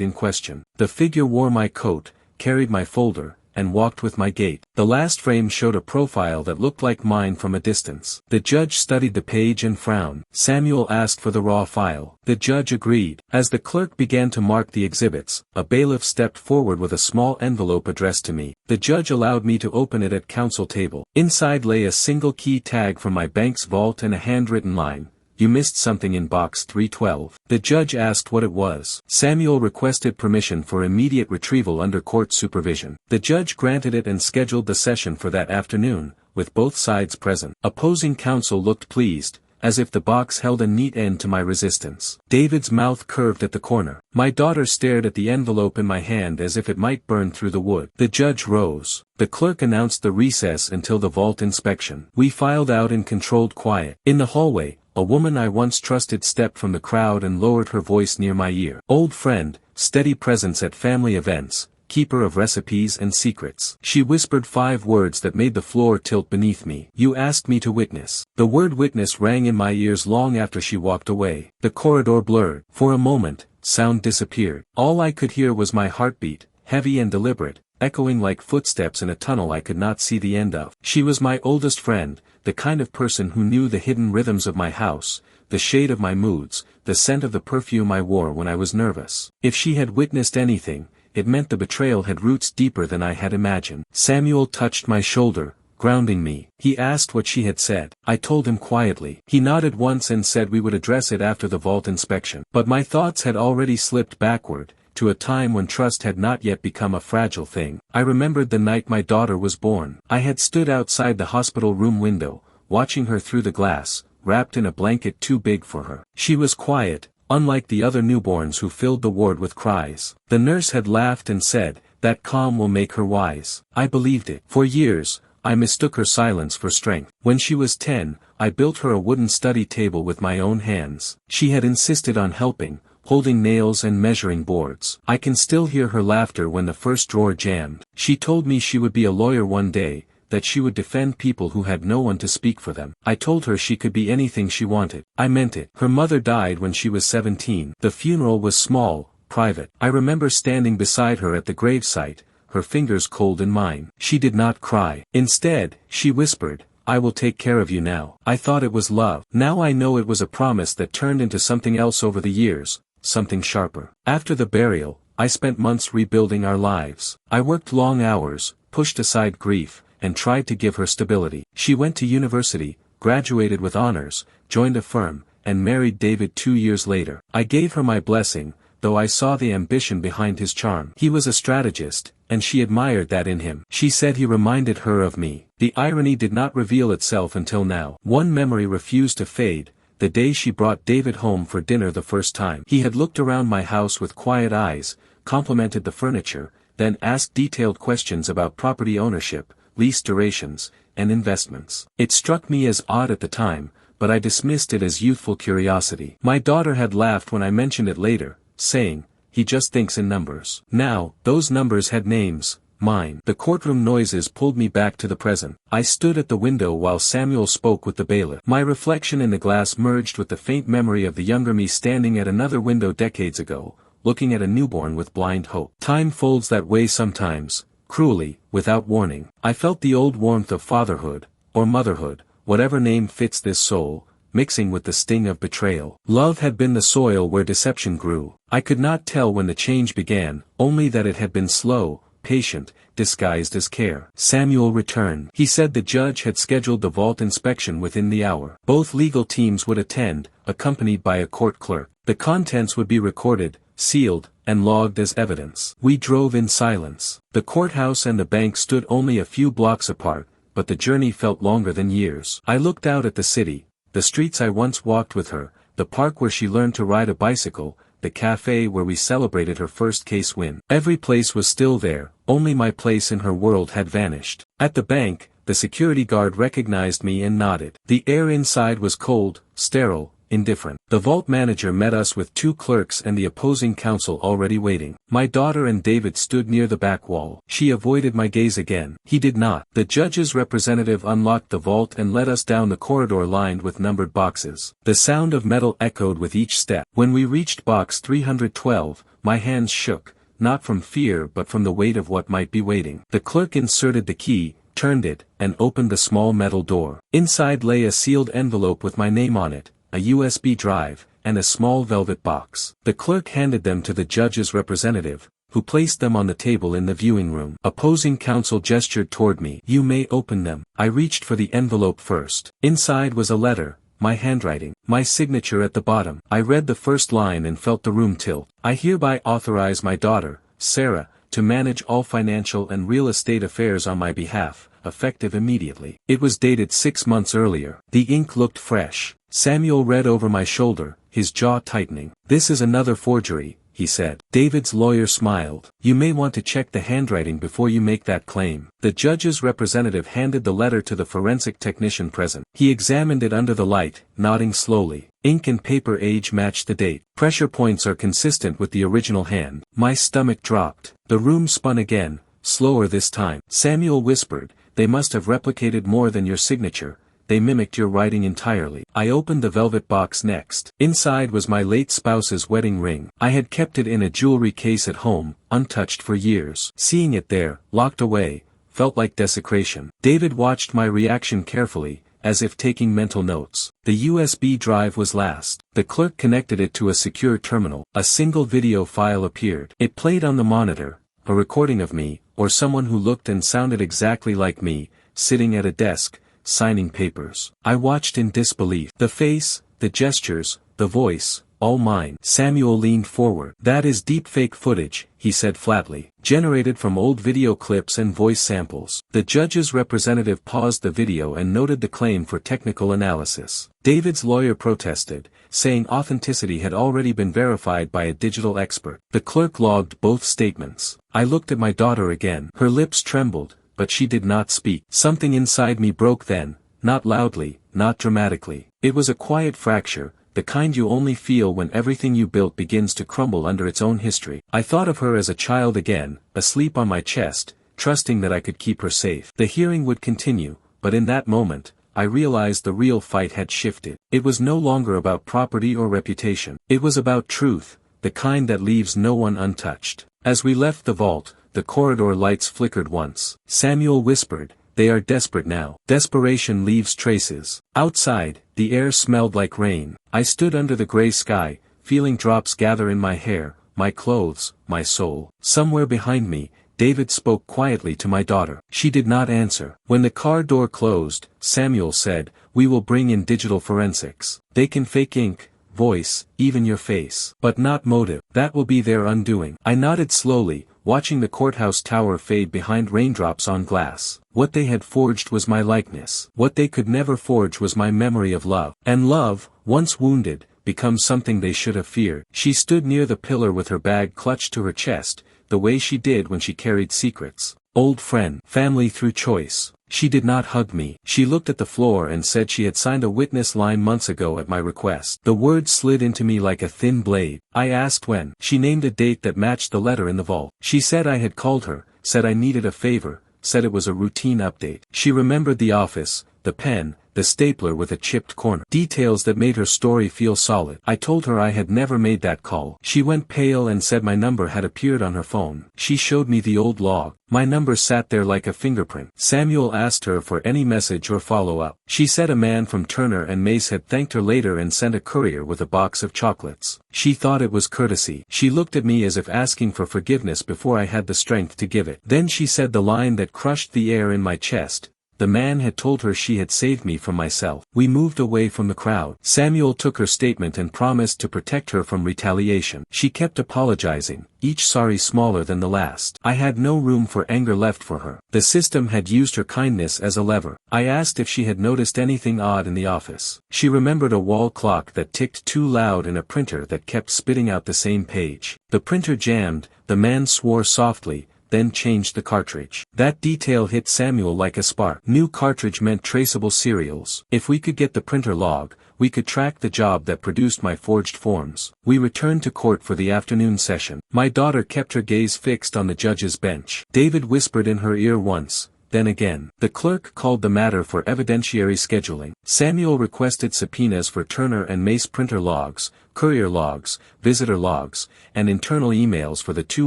in question. The figure wore my coat, carried my folder, and walked with my gait. The last frame showed a profile that looked like mine from a distance. The judge studied the page and frowned. Samuel asked for the raw file. The judge agreed. As the clerk began to mark the exhibits, a bailiff stepped forward with a small envelope addressed to me. The judge allowed me to open it at counsel table. Inside lay a single key tag from my bank's vault and a handwritten line. "You missed something in box 312. The judge asked what it was. Samuel requested permission for immediate retrieval under court supervision. The judge granted it and scheduled the session for that afternoon, with both sides present. Opposing counsel looked pleased, as if the box held a neat end to my resistance. David's mouth curved at the corner. My daughter stared at the envelope in my hand as if it might burn through the wood. The judge rose. The clerk announced the recess until the vault inspection. We filed out in controlled quiet. In the hallway, a woman I once trusted stepped from the crowd and lowered her voice near my ear. Old friend, steady presence at family events, keeper of recipes and secrets. She whispered 5 words that made the floor tilt beneath me. "You asked me to witness." The word witness rang in my ears long after she walked away. The corridor blurred. For a moment, sound disappeared. All I could hear was my heartbeat, heavy and deliberate, echoing like footsteps in a tunnel I could not see the end of. She was my oldest friend, the kind of person who knew the hidden rhythms of my house, the shade of my moods, the scent of the perfume I wore when I was nervous. If she had witnessed anything, it meant the betrayal had roots deeper than I had imagined. Samuel touched my shoulder, grounding me. He asked what she had said. I told him quietly. He nodded once and said we would address it after the vault inspection. But my thoughts had already slipped backward, to a time when trust had not yet become a fragile thing. I remembered the night my daughter was born. I had stood outside the hospital room window, watching her through the glass, wrapped in a blanket too big for her. She was quiet, unlike the other newborns who filled the ward with cries. The nurse had laughed and said, "That calm will make her wise." I believed it. For years, I mistook her silence for strength. When she was 10, I built her a wooden study table with my own hands. She had insisted on helping, holding nails and measuring boards. I can still hear her laughter when the first drawer jammed. She told me she would be a lawyer one day, that she would defend people who had no one to speak for them. I told her she could be anything she wanted. I meant it. Her mother died when she was 17. The funeral was small, private. I remember standing beside her at the gravesite, her fingers cold in mine. She did not cry. Instead, she whispered, "I will take care of you now." I thought it was love. Now I know it was a promise that turned into something else over the years, something sharper. After the burial, I spent months rebuilding our lives. I worked long hours, pushed aside grief, and tried to give her stability. She went to university, graduated with honors, joined a firm, and married David 2 years later. I gave her my blessing, though I saw the ambition behind his charm. He was a strategist, and she admired that in him. She said he reminded her of me. The irony did not reveal itself until now. One memory refused to fade, the day she brought David home for dinner the first time. He had looked around my house with quiet eyes, complimented the furniture, then asked detailed questions about property ownership, lease durations, and investments. It struck me as odd at the time, but I dismissed it as youthful curiosity. My daughter had laughed when I mentioned it later, saying, "He just thinks in numbers." Now, those numbers had names, mine. The courtroom noises pulled me back to the present. I stood at the window while Samuel spoke with the bailiff. My reflection in the glass merged with the faint memory of the younger me standing at another window decades ago, looking at a newborn with blind hope. Time folds that way sometimes, cruelly, without warning. I felt the old warmth of fatherhood, or motherhood, whatever name fits this soul, mixing with the sting of betrayal. Love had been the soil where deception grew. I could not tell when the change began, only that it had been slow, patient, disguised as care. Samuel returned. He said the judge had scheduled the vault inspection within the hour. Both legal teams would attend, accompanied by a court clerk. The contents would be recorded, sealed, and logged as evidence. We drove in silence. The courthouse and the bank stood only a few blocks apart, but the journey felt longer than years. I looked out at the city, the streets I once walked with her, the park where she learned to ride a bicycle, the cafe where we celebrated her first case win. Every place was still there, only my place in her world had vanished. At the bank, the security guard recognized me and nodded. The air inside was cold, sterile, indifferent. The vault manager met us with 2 clerks and the opposing counsel already waiting. My daughter and David stood near the back wall. She avoided my gaze again. He did not. The judge's representative unlocked the vault and led us down the corridor lined with numbered boxes. The sound of metal echoed with each step. When we reached box 312, my hands shook, not from fear but from the weight of what might be waiting. The clerk inserted the key, turned it, and opened the small metal door. Inside lay a sealed envelope with my name on it, a USB drive, and a small velvet box. The clerk handed them to the judge's representative, who placed them on the table in the viewing room. Opposing counsel gestured toward me. "You may open them." I reached for the envelope first. Inside was a letter, my handwriting, my signature at the bottom. I read the first line and felt the room tilt. "I hereby authorize my daughter, Sarah, to manage all financial and real estate affairs on my behalf, effective immediately." It was dated 6 months earlier. The ink looked fresh. Samuel read over my shoulder, his jaw tightening. "This is another forgery," he said. David's lawyer smiled. "You may want to check the handwriting before you make that claim." The judge's representative handed the letter to the forensic technician present. He examined it under the light, nodding slowly. Ink and paper age matched the date. Pressure points are consistent with the original hand. My stomach dropped. The room spun again, slower this time. Samuel whispered, "They must have replicated more than your signature. They mimicked your writing entirely." I opened the velvet box next. Inside was my late spouse's wedding ring. I had kept it in a jewelry case at home, untouched for years. Seeing it there, locked away, felt like desecration. David watched my reaction carefully, as if taking mental notes. The USB drive was last. The clerk connected it to a secure terminal. A single video file appeared. It played on the monitor, a recording of me, or someone who looked and sounded exactly like me, sitting at a desk, signing papers. I watched in disbelief. The face, the gestures, the voice, all mine. Samuel leaned forward. "That is deepfake footage," he said flatly, "generated from old video clips and voice samples." The judge's representative paused the video and noted the claim for technical analysis. David's lawyer protested, saying authenticity had already been verified by a digital expert. The clerk logged both statements. I looked at my daughter again. Her lips trembled, but she did not speak. Something inside me broke then, not loudly, not dramatically. It was a quiet fracture, the kind you only feel when everything you built begins to crumble under its own history. I thought of her as a child again, asleep on my chest, trusting that I could keep her safe. The hearing would continue, but in that moment, I realized the real fight had shifted. It was no longer about property or reputation. It was about truth, the kind that leaves no one untouched. As we left the vault, the corridor lights flickered once. Samuel whispered, "They are desperate now." Desperation leaves traces. Outside, the air smelled like rain. I stood under the gray sky, feeling drops gather in my hair, my clothes, my soul. Somewhere behind me, David spoke quietly to my daughter. She did not answer. When the car door closed, Samuel said, "We will bring in digital forensics. They can fake ink, voice, even your face. But not motive. That will be their undoing." I nodded slowly, watching the courthouse tower fade behind raindrops on glass. What they had forged was my likeness. What they could never forge was my memory of love. And love, once wounded, becomes something they should have feared. She stood near the pillar with her bag clutched to her chest, the way she did when she carried secrets. Old friend, family through choice. She did not hug me. She looked at the floor and said she had signed a witness line months ago at my request. The words slid into me like a thin blade. I asked when. She named a date that matched the letter in the vault. She said I had called her, said I needed a favor, said it was a routine update. She remembered the office, the pen, the stapler with a chipped corner. Details that made her story feel solid. I told her I had never made that call. She went pale and said my number had appeared on her phone. She showed me the old log. My number sat there like a fingerprint. Samuel asked her for any message or follow-up. She said a man from Turner and Mace had thanked her later and sent a courier with a box of chocolates. She thought it was courtesy. She looked at me as if asking for forgiveness before I had the strength to give it. Then she said the line that crushed the air in my chest, The man had told her she had saved me from myself. We moved away from the crowd. Samuel took her statement and promised to protect her from retaliation. She kept apologizing, each sorry smaller than the last. I had no room for anger left for her. The system had used her kindness as a lever. I asked if she had noticed anything odd in the office. She remembered a wall clock that ticked too loud and a printer that kept spitting out the same page. The printer jammed, the man swore softly, then changed the cartridge. That detail hit Samuel like a spark. New cartridge meant traceable serials. If we could get the printer log, we could track the job that produced my forged forms. We returned to court for the afternoon session. My daughter kept her gaze fixed on the judge's bench. David whispered in her ear once, then again. The clerk called the matter for evidentiary scheduling. Samuel requested subpoenas for Turner and Mace printer logs, courier logs, visitor logs, and internal emails for the 2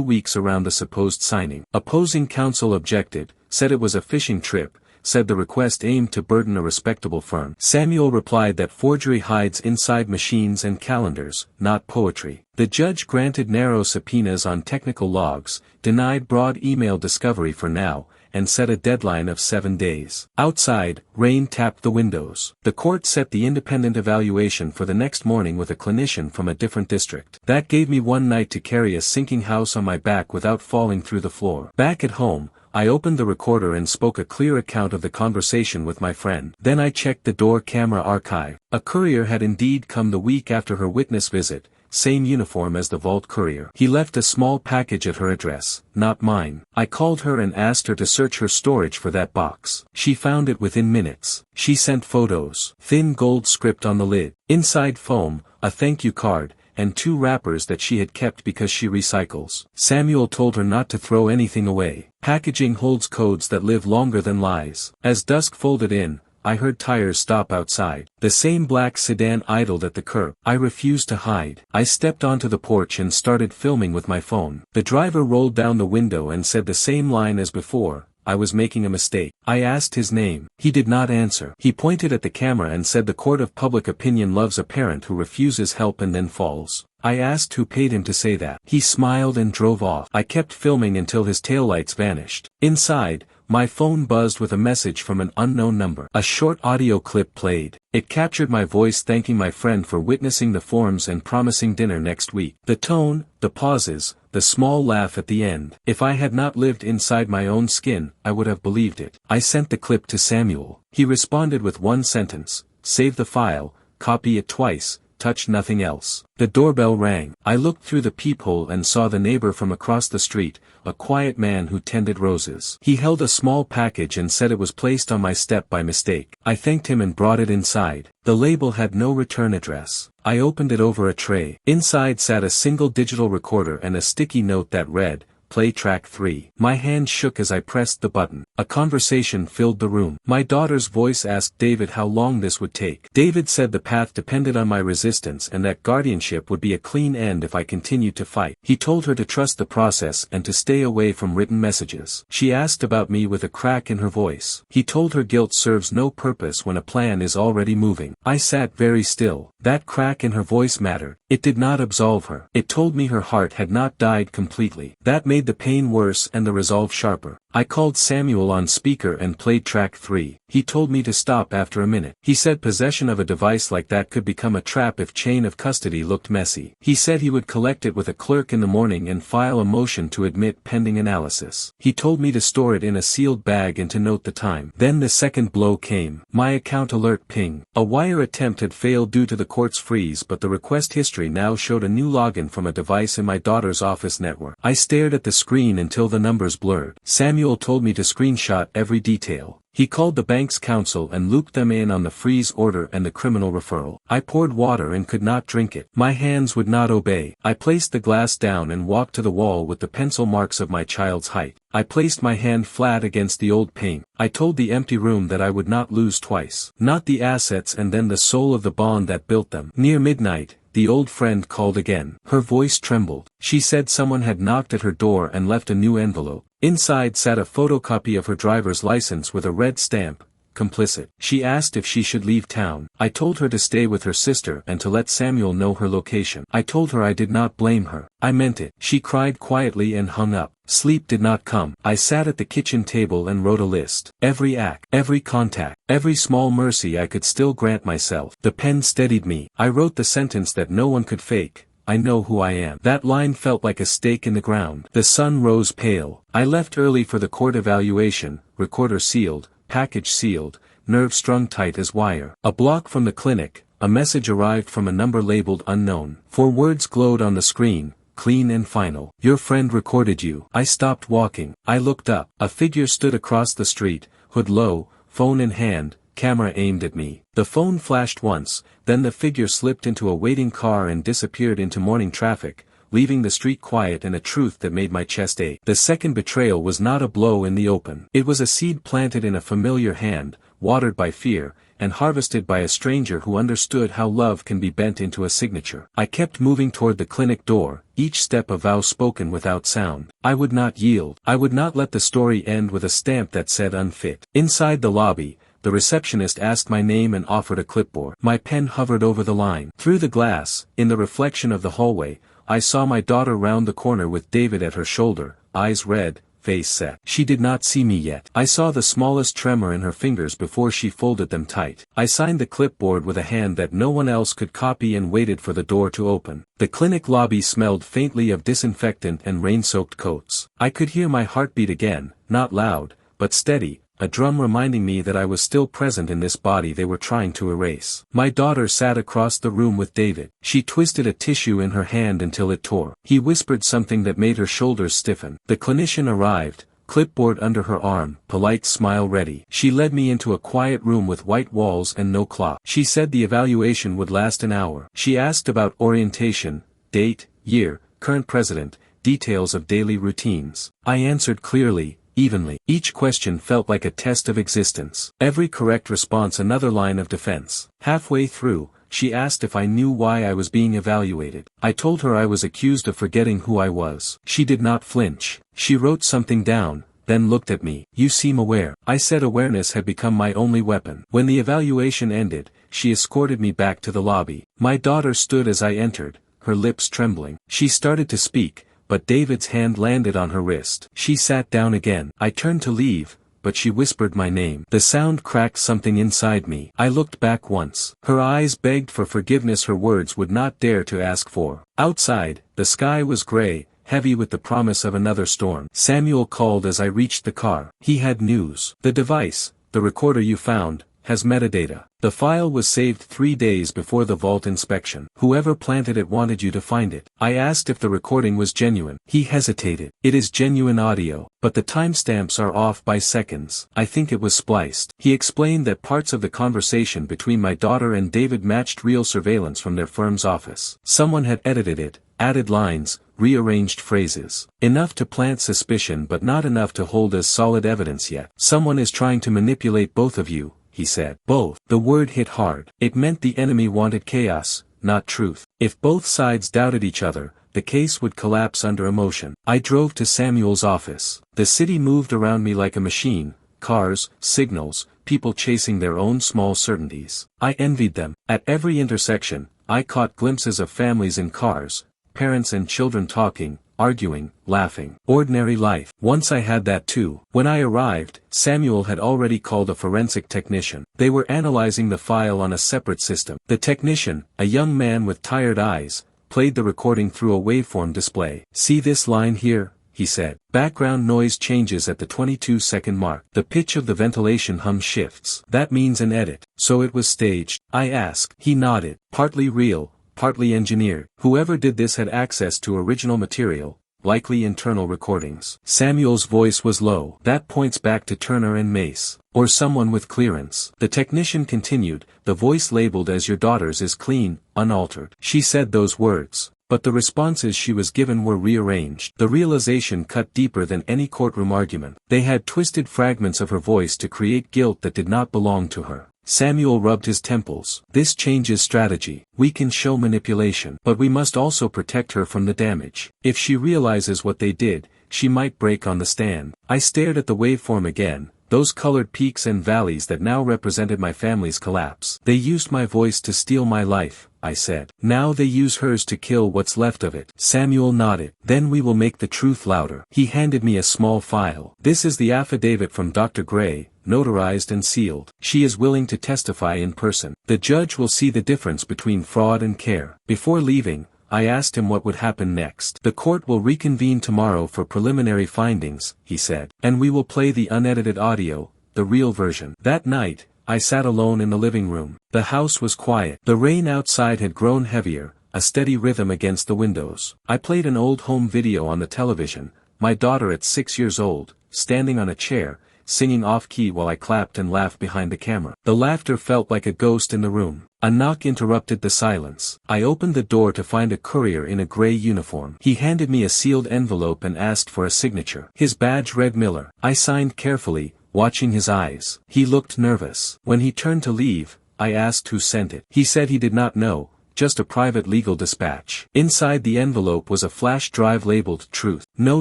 weeks around the supposed signing. Opposing counsel objected, said it was a fishing trip, said the request aimed to burden a respectable firm. Samuel replied that forgery hides inside machines and calendars, not poetry. The judge granted narrow subpoenas on technical logs, denied broad email discovery for now, and set a deadline of 7 days. Outside, rain tapped the windows. The court set the independent evaluation for the next morning with a clinician from a different district. That gave me one night to carry a sinking house on my back without falling through the floor. Back at home, I opened the recorder and spoke a clear account of the conversation with my friend. Then I checked the door camera archive. A courier had indeed come the week after her witness visit, same uniform as the vault courier. He left a small package at her address, not mine. I called her and asked her to search her storage for that box. She found it within minutes. She sent photos, thin gold script on the lid, inside foam, a thank you card, and 2 wrappers that she had kept because she recycles. Samuel told her not to throw anything away. Packaging holds codes that live longer than lies. As dusk folded in, I heard tires stop outside. The same black sedan idled at the curb. I refused to hide. I stepped onto the porch and started filming with my phone. The driver rolled down the window and said the same line as before, I was making a mistake. I asked his name. He did not answer. He pointed at the camera and said the court of public opinion loves a parent who refuses help and then falls. I asked who paid him to say that. He smiled and drove off. I kept filming until his taillights vanished. Inside, my phone buzzed with a message from an unknown number. A short audio clip played. It captured my voice thanking my friend for witnessing the forms and promising dinner next week. The tone, the pauses, the small laugh at the end. If I had not lived inside my own skin, I would have believed it. I sent the clip to Samuel. He responded with one sentence, save the file, copy it twice, touch nothing else. The doorbell rang. I looked through the peephole and saw the neighbor from across the street, a quiet man who tended roses. He held a small package and said it was placed on my step by mistake. I thanked him and brought it inside. The label had no return address. I opened it over a tray. Inside sat a single digital recorder and a sticky note that read, Play track 3. My hand shook as I pressed the button. A conversation filled the room. My daughter's voice asked David how long this would take. David said the path depended on my resistance and that guardianship would be a clean end if I continued to fight. He told her to trust the process and to stay away from written messages. She asked about me with a crack in her voice. He told her guilt serves no purpose when a plan is already moving. I sat very still. That crack in her voice mattered. It did not absolve her. It told me her heart had not died completely. That made the pain worse and the resolve sharper. I called Samuel on speaker and played track 3. He told me to stop after a minute. He said possession of a device like that could become a trap if chain of custody looked messy. He said he would collect it with a clerk in the morning and file a motion to admit pending analysis. He told me to store it in a sealed bag and to note the time. Then the second blow came. My account alert ping. A wire attempt had failed due to the court's freeze, but the request history now showed a new login from a device in my daughter's office network. I stared at the screen until the numbers blurred. Samuel told me to screenshot every detail. He called the bank's counsel and looped them in on the freeze order and the criminal referral. I poured water and could not drink it. My hands would not obey. I placed the glass down and walked to the wall with the pencil marks of my child's height. I placed my hand flat against the old paint. I told the empty room that I would not lose twice. Not the assets and then the soul of the bond that built them. Near midnight, the old friend called again. Her voice trembled. She said someone had knocked at her door and left a new envelope. Inside sat a photocopy of her driver's license with a red stamp, complicit. She asked if she should leave town. I told her to stay with her sister and to let Samuel know her location. I told her I did not blame her. I meant it. She cried quietly and hung up. Sleep did not come. I sat at the kitchen table and wrote a list. Every act, every contact, every small mercy I could still grant myself. The pen steadied me. I wrote the sentence that no one could fake. I know who I am. That line felt like a stake in the ground. The sun rose pale. I left early for the court evaluation, recorder sealed, package sealed, nerve strung tight as wire. A block from the clinic, a message arrived from a number labeled unknown. 4 words glowed on the screen, clean and final. Your friend recorded you. I stopped walking. I looked up. A figure stood across the street, hood low, phone in hand, camera aimed at me. The phone flashed once, then the figure slipped into a waiting car and disappeared into morning traffic, leaving the street quiet and a truth that made my chest ache. The second betrayal was not a blow in the open. It was a seed planted in a familiar hand, watered by fear, and harvested by a stranger who understood how love can be bent into a signature. I kept moving toward the clinic door, each step a vow spoken without sound. I would not yield. I would not let the story end with a stamp that said unfit. Inside the lobby, the receptionist asked my name and offered a clipboard. My pen hovered over the line. Through the glass, in the reflection of the hallway, I saw my daughter round the corner with David at her shoulder, eyes red, face set. She did not see me yet. I saw the smallest tremor in her fingers before she folded them tight. I signed the clipboard with a hand that no one else could copy and waited for the door to open. The clinic lobby smelled faintly of disinfectant and rain-soaked coats. I could hear my heartbeat again, not loud, but steady, a drum reminding me that I was still present in this body they were trying to erase. My daughter sat across the room with David. She twisted a tissue in her hand until it tore. He whispered something that made her shoulders stiffen. The clinician arrived, clipboard under her arm, polite smile ready. She led me into a quiet room with white walls and no clock. She said the evaluation would last an hour. She asked about orientation, date, year, current president, details of daily routines. I answered clearly, evenly. Each question felt like a test of existence. Every correct response another line of defense. Halfway through, she asked if I knew why I was being evaluated. I told her I was accused of forgetting who I was. She did not flinch. She wrote something down, then looked at me. You seem aware. I said awareness had become my only weapon. When the evaluation ended, she escorted me back to the lobby. My daughter stood as I entered, her lips trembling. She started to speak, but David's hand landed on her wrist. She sat down again. I turned to leave, but she whispered my name. The sound cracked something inside me. I looked back once. Her eyes begged for forgiveness her words would not dare to ask for. Outside, the sky was gray, heavy with the promise of another storm. Samuel called as I reached the car. He had news. The device, the recorder you found, has metadata. The file was saved 3 days before the vault inspection. Whoever planted it wanted you to find it. I asked if the recording was genuine. He hesitated. It is genuine audio, but the timestamps are off by seconds. I think it was spliced. He explained that parts of the conversation between my daughter and David matched real surveillance from their firm's office. Someone had edited it, added lines, rearranged phrases. Enough to plant suspicion but not enough to hold as solid evidence yet. Someone is trying to manipulate both of you, he said. Both. The word hit hard. It meant the enemy wanted chaos, not truth. If both sides doubted each other, the case would collapse under emotion. I drove to Samuel's office. The city moved around me like a machine, cars, signals, people chasing their own small certainties. I envied them. At every intersection, I caught glimpses of families in cars, parents and children talking, arguing, laughing. Ordinary life. Once I had that too. When I arrived, Samuel had already called a forensic technician. They were analyzing the file on a separate system. The technician, a young man with tired eyes, played the recording through a waveform display. See this line here, he said. Background noise changes at the 22-second mark. The pitch of the ventilation hum shifts. That means an edit. So it was staged. I asked. He nodded. Partly real, partly engineered. Whoever did this had access to original material, likely internal recordings. Samuel's voice was low. That points back to Turner and Mace. Or someone with clearance. The technician continued, the voice labeled as your daughter's is clean, unaltered. She said those words, but the responses she was given were rearranged. The realization cut deeper than any courtroom argument. They had twisted fragments of her voice to create guilt that did not belong to her. Samuel rubbed his temples. This changes strategy. We can show manipulation, but we must also protect her from the damage. If she realizes what they did, she might break on the stand. I stared at the waveform again, those colored peaks and valleys that now represented my family's collapse. They used my voice to steal my life, I said. Now they use hers to kill what's left of it. Samuel nodded. Then we will make the truth louder. He handed me a small file. This is the affidavit from Dr. Gray, notarized and sealed. She is willing to testify in person. The judge will see the difference between fraud and care. Before leaving, I asked him what would happen next. The court will reconvene tomorrow for preliminary findings, he said. And we will play the unedited audio, the real version. That night, I sat alone in the living room. The house was quiet. The rain outside had grown heavier, a steady rhythm against the windows. I played an old home video on the television, my daughter at 6 years old, standing on a chair, singing off-key while I clapped and laughed behind the camera. The laughter felt like a ghost in the room. A knock interrupted the silence. I opened the door to find a courier in a gray uniform. He handed me a sealed envelope and asked for a signature. His badge read Miller. I signed carefully, watching his eyes. He looked nervous. When he turned to leave, I asked who sent it. He said he did not know, just a private legal dispatch. Inside the envelope was a flash drive labeled Truth. No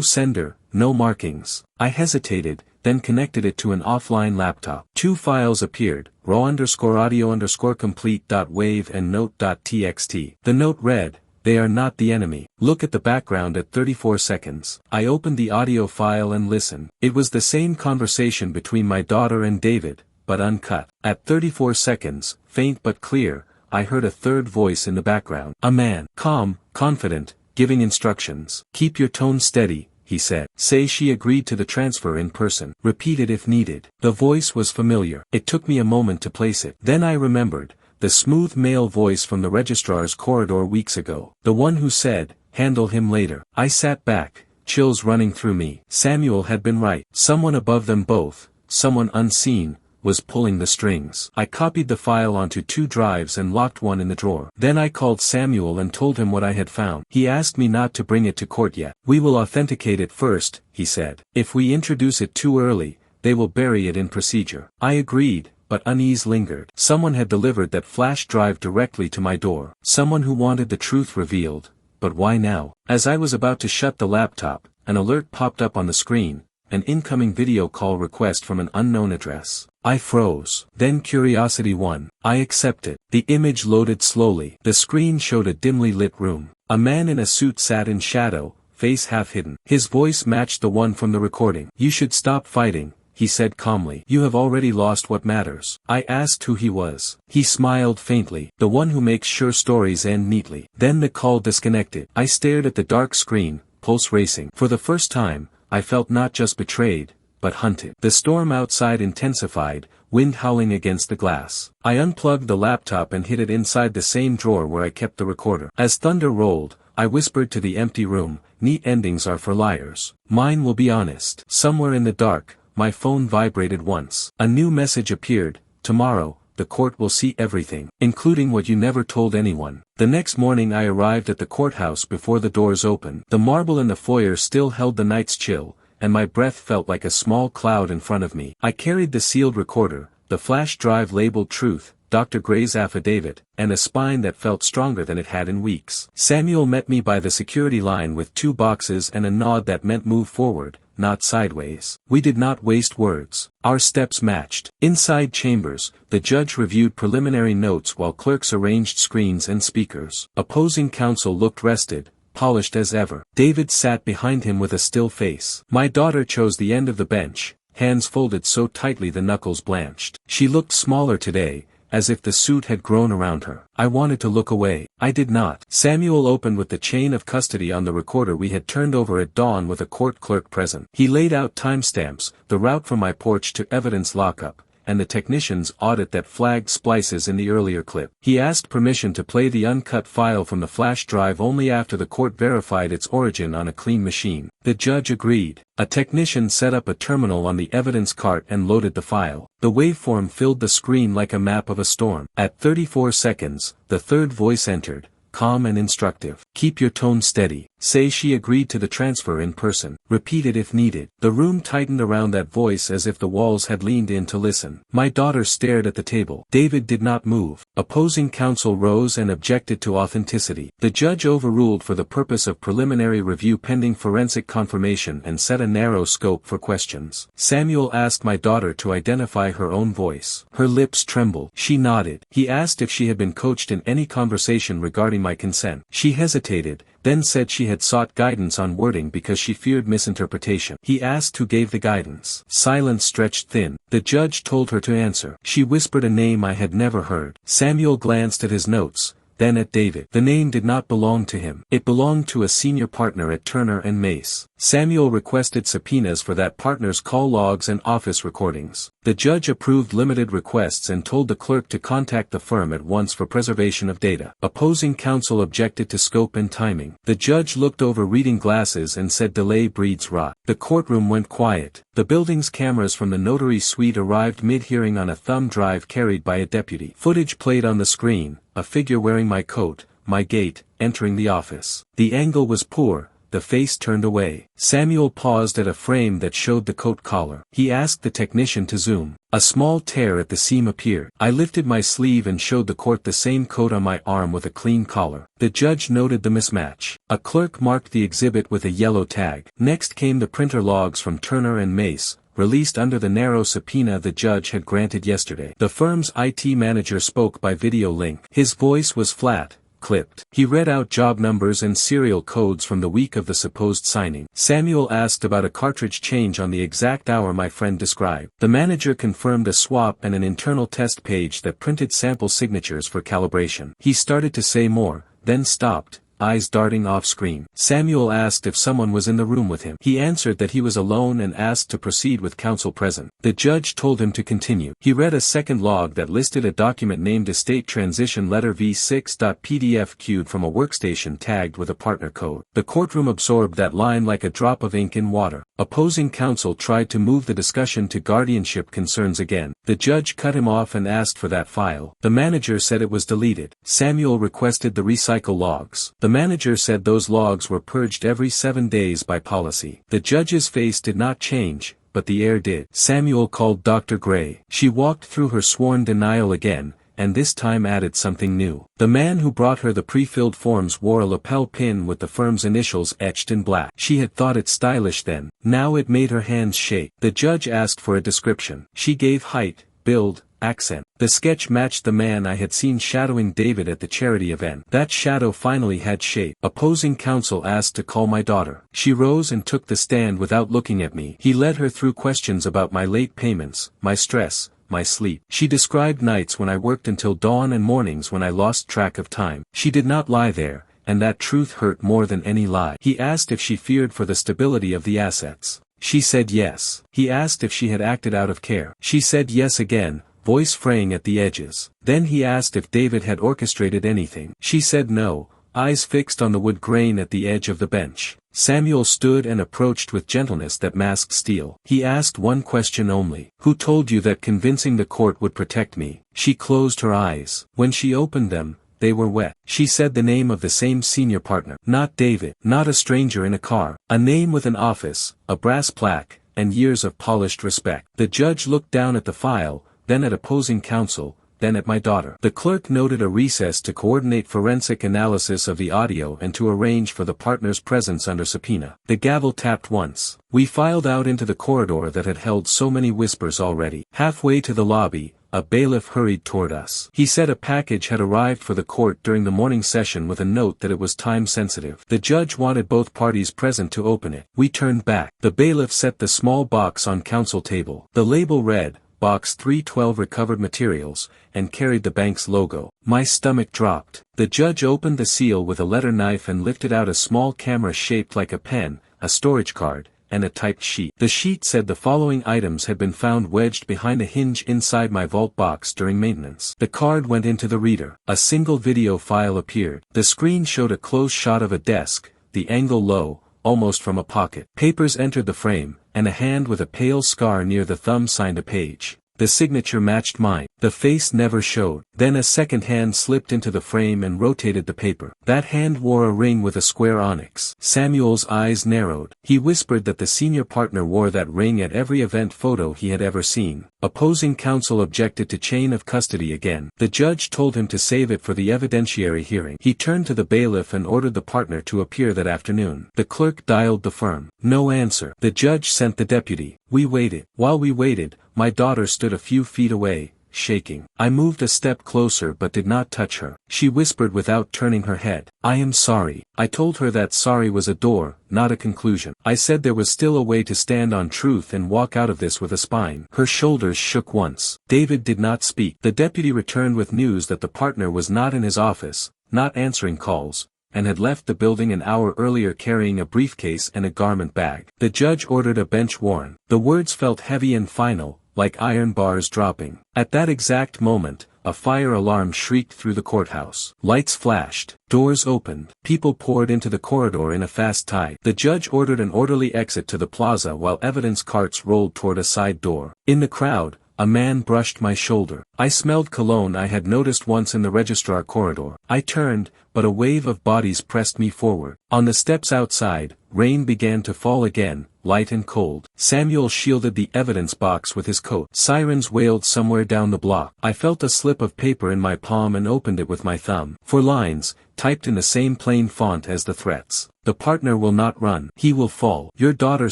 sender, no markings. I hesitated, then connected it to an offline laptop. 2 files appeared, raw_audio_complete.wave and note.txt. The note read, "They are not the enemy. Look at the background at 34 seconds. I opened the audio file and listened. It was the same conversation between my daughter and David, but uncut. At 34 seconds, faint but clear, I heard a third voice in the background. A man, calm, confident, giving instructions. Keep your tone steady, he said. Say she agreed to the transfer in person. Repeat it if needed. The voice was familiar. It took me a moment to place it. Then I remembered, the smooth male voice from the registrar's corridor weeks ago. The one who said, handle him later. I sat back, chills running through me. Samuel had been right. Someone above them both, someone unseen, was pulling the strings. I copied the file onto 2 drives and locked one in the drawer. Then I called Samuel and told him what I had found. He asked me not to bring it to court yet. We will authenticate it first, he said. If we introduce it too early, they will bury it in procedure. I agreed, but unease lingered. Someone had delivered that flash drive directly to my door. Someone who wanted the truth revealed, but why now? As I was about to shut the laptop, an alert popped up on the screen, an incoming video call request from an unknown address. I froze. Then curiosity won. I accepted. The image loaded slowly. The screen showed a dimly lit room. A man in a suit sat in shadow, face half hidden. His voice matched the one from the recording. You should stop fighting, he said calmly. You have already lost what matters. I asked who he was. He smiled faintly. The one who makes sure stories end neatly. Then the call disconnected. I stared at the dark screen, pulse racing. For the first time, I felt not just betrayed, but hunted. The storm outside intensified, wind howling against the glass. I unplugged the laptop and hid it inside the same drawer where I kept the recorder. As thunder rolled, I whispered to the empty room, neat endings are for liars. Mine will be honest. Somewhere in the dark, my phone vibrated once. A new message appeared. Tomorrow, the court will see everything, including what you never told anyone. The next morning I arrived at the courthouse before the doors opened. The marble in the foyer still held the night's chill, and my breath felt like a small cloud in front of me. I carried the sealed recorder, the flash drive labeled Truth, Dr. Gray's affidavit, and a spine that felt stronger than it had in weeks. Samuel met me by the security line with 2 boxes and a nod that meant move forward, not sideways. We did not waste words. Our steps matched. Inside chambers, the judge reviewed preliminary notes while clerks arranged screens and speakers. Opposing counsel looked rested, polished as ever. David sat behind him with a still face. My daughter chose the end of the bench, hands folded so tightly the knuckles blanched. She looked smaller today, as if the suit had grown around her. I wanted to look away. I did not. Samuel opened with the chain of custody on the recorder we had turned over at dawn with a court clerk present. He laid out timestamps, the route from my porch to evidence lockup, and the technician's audit that flagged splices in the earlier clip. He asked permission to play the uncut file from the flash drive only after the court verified its origin on a clean machine. The judge agreed. A technician set up a terminal on the evidence cart and loaded the file. The waveform filled the screen like a map of a storm. At 34 seconds, the third voice entered, calm and instructive. Keep your tone steady. Say she agreed to the transfer in person. Repeat it if needed. The room tightened around that voice as if the walls had leaned in to listen. My daughter stared at the table. David did not move. Opposing counsel rose and objected to authenticity. The judge overruled for the purpose of preliminary review pending forensic confirmation and set a narrow scope for questions. Samuel asked my daughter to identify her own voice. Her lips trembled. She nodded. He asked if she had been coached in any conversation regarding my consent. She hesitated, then said she had sought guidance on wording because she feared misinterpretation. He asked who gave the guidance. Silence stretched thin. The judge told her to answer. She whispered a name I had never heard. Samuel glanced at his notes, then at David. The name did not belong to him. It belonged to a senior partner at Turner and Mace. Samuel requested subpoenas for that partner's call logs and office recordings. The judge approved limited requests and told the clerk to contact the firm at once for preservation of data. Opposing counsel objected to scope and timing. The judge looked over reading glasses and said delay breeds rot. The courtroom went quiet. The building's cameras from the notary suite arrived mid-hearing on a thumb drive carried by a deputy. Footage played on the screen, a figure wearing my coat, my gait, entering the office. The angle was poor. The face turned away. Samuel paused at a frame that showed the coat collar. He asked the technician to zoom. A small tear at the seam appeared. I lifted my sleeve and showed the court the same coat on my arm with a clean collar. The judge noted the mismatch. A clerk marked the exhibit with a yellow tag. Next came the printer logs from Turner and Mace, released under the narrow subpoena the judge had granted yesterday. The firm's IT manager spoke by video link. His voice was flat, clipped. He read out job numbers and serial codes from the week of the supposed signing. Samuel asked about a cartridge change on the exact hour my friend described. The manager confirmed a swap and an internal test page that printed sample signatures for calibration. He started to say more, then stopped, eyes darting off-screen. Samuel asked if someone was in the room with him. He answered that he was alone and asked to proceed with counsel present. The judge told him to continue. He read a second log that listed a document named Estate Transition Letter V6.pdf queued from a workstation tagged with a partner code. The courtroom absorbed that line like a drop of ink in water. Opposing counsel tried to move the discussion to guardianship concerns again. The judge cut him off and asked for that file. The manager said it was deleted. Samuel requested the recycle logs. The manager said those logs were purged every 7 days by policy. The judge's face did not change, but the air did. Samuel called Dr. Gray. She walked through her sworn denial again, and this time added something new. The man who brought her the pre-filled forms wore a lapel pin with the firm's initials etched in black. She had thought it stylish then. Now it made her hands shake. The judge asked for a description. She gave height, build, accent. The sketch matched the man I had seen shadowing David at the charity event. That shadow finally had shape. Opposing counsel asked to call my daughter. She rose and took the stand without looking at me. He led her through questions about my late payments, my stress, my sleep. She described nights when I worked until dawn and mornings when I lost track of time. She did not lie there, and that truth hurt more than any lie. He asked if she feared for the stability of the assets. She said yes. He asked if she had acted out of care. She said yes again, voice fraying at the edges. Then he asked if David had orchestrated anything. She said no, eyes fixed on the wood grain at the edge of the bench. Samuel stood and approached with gentleness that masked steel. He asked one question only. Who told you that convincing the court would protect me? She closed her eyes. When she opened them, they were wet. She said the name of the same senior partner. Not David. Not a stranger in a car. A name with an office, a brass plaque, and years of polished respect. The judge looked down at the file, then at opposing counsel, then at my daughter. The clerk noted a recess to coordinate forensic analysis of the audio and to arrange for the partner's presence under subpoena. The gavel tapped once. We filed out into the corridor that had held so many whispers already. Halfway to the lobby, a bailiff hurried toward us. He said a package had arrived for the court during the morning session with a note that it was time-sensitive. The judge wanted both parties present to open it. We turned back. The bailiff set the small box on counsel table. The label read, Box 312 Recovered Materials, and carried the bank's logo. My stomach dropped. The judge opened the seal with a letter knife and lifted out a small camera shaped like a pen, a storage card, and a typed sheet. The sheet said the following items had been found wedged behind a hinge inside my vault box during maintenance. The card went into the reader. A single video file appeared. The screen showed a close shot of a desk, the angle low, almost from a pocket. Papers entered the frame, and a hand with a pale scar near the thumb signed a page. The signature matched mine. The face never showed. Then a second hand slipped into the frame and rotated the paper. That hand wore a ring with a square onyx. Samuel's eyes narrowed. He whispered that the senior partner wore that ring at every event photo he had ever seen. Opposing counsel objected to chain of custody again. The judge told him to save it for the evidentiary hearing. He turned to the bailiff and ordered the partner to appear that afternoon. The clerk dialed the firm. No answer. The judge sent the deputy. We waited. While we waited, my daughter stood a few feet away, shaking. I moved a step closer but did not touch her. She whispered without turning her head. I am sorry. I told her that sorry was a door, not a conclusion. I said there was still a way to stand on truth and walk out of this with a spine. Her shoulders shook once. David did not speak. The deputy returned with news that the partner was not in his office, not answering calls, and had left the building an hour earlier carrying a briefcase and a garment bag. The judge ordered a bench warrant. The words felt heavy and final, like iron bars dropping. At that exact moment, a fire alarm shrieked through the courthouse. Lights flashed. Doors opened. People poured into the corridor in a fast tide. The judge ordered an orderly exit to the plaza while evidence carts rolled toward a side door. In the crowd, a man brushed my shoulder. I smelled cologne I had noticed once in the registrar corridor. I turned, but a wave of bodies pressed me forward. On the steps outside, rain began to fall again, light and cold. Samuel shielded the evidence box with his coat. Sirens wailed somewhere down the block. I felt a slip of paper in my palm and opened it with my thumb. 4 lines, typed in the same plain font as the threats. The partner will not run. He will fall. Your daughter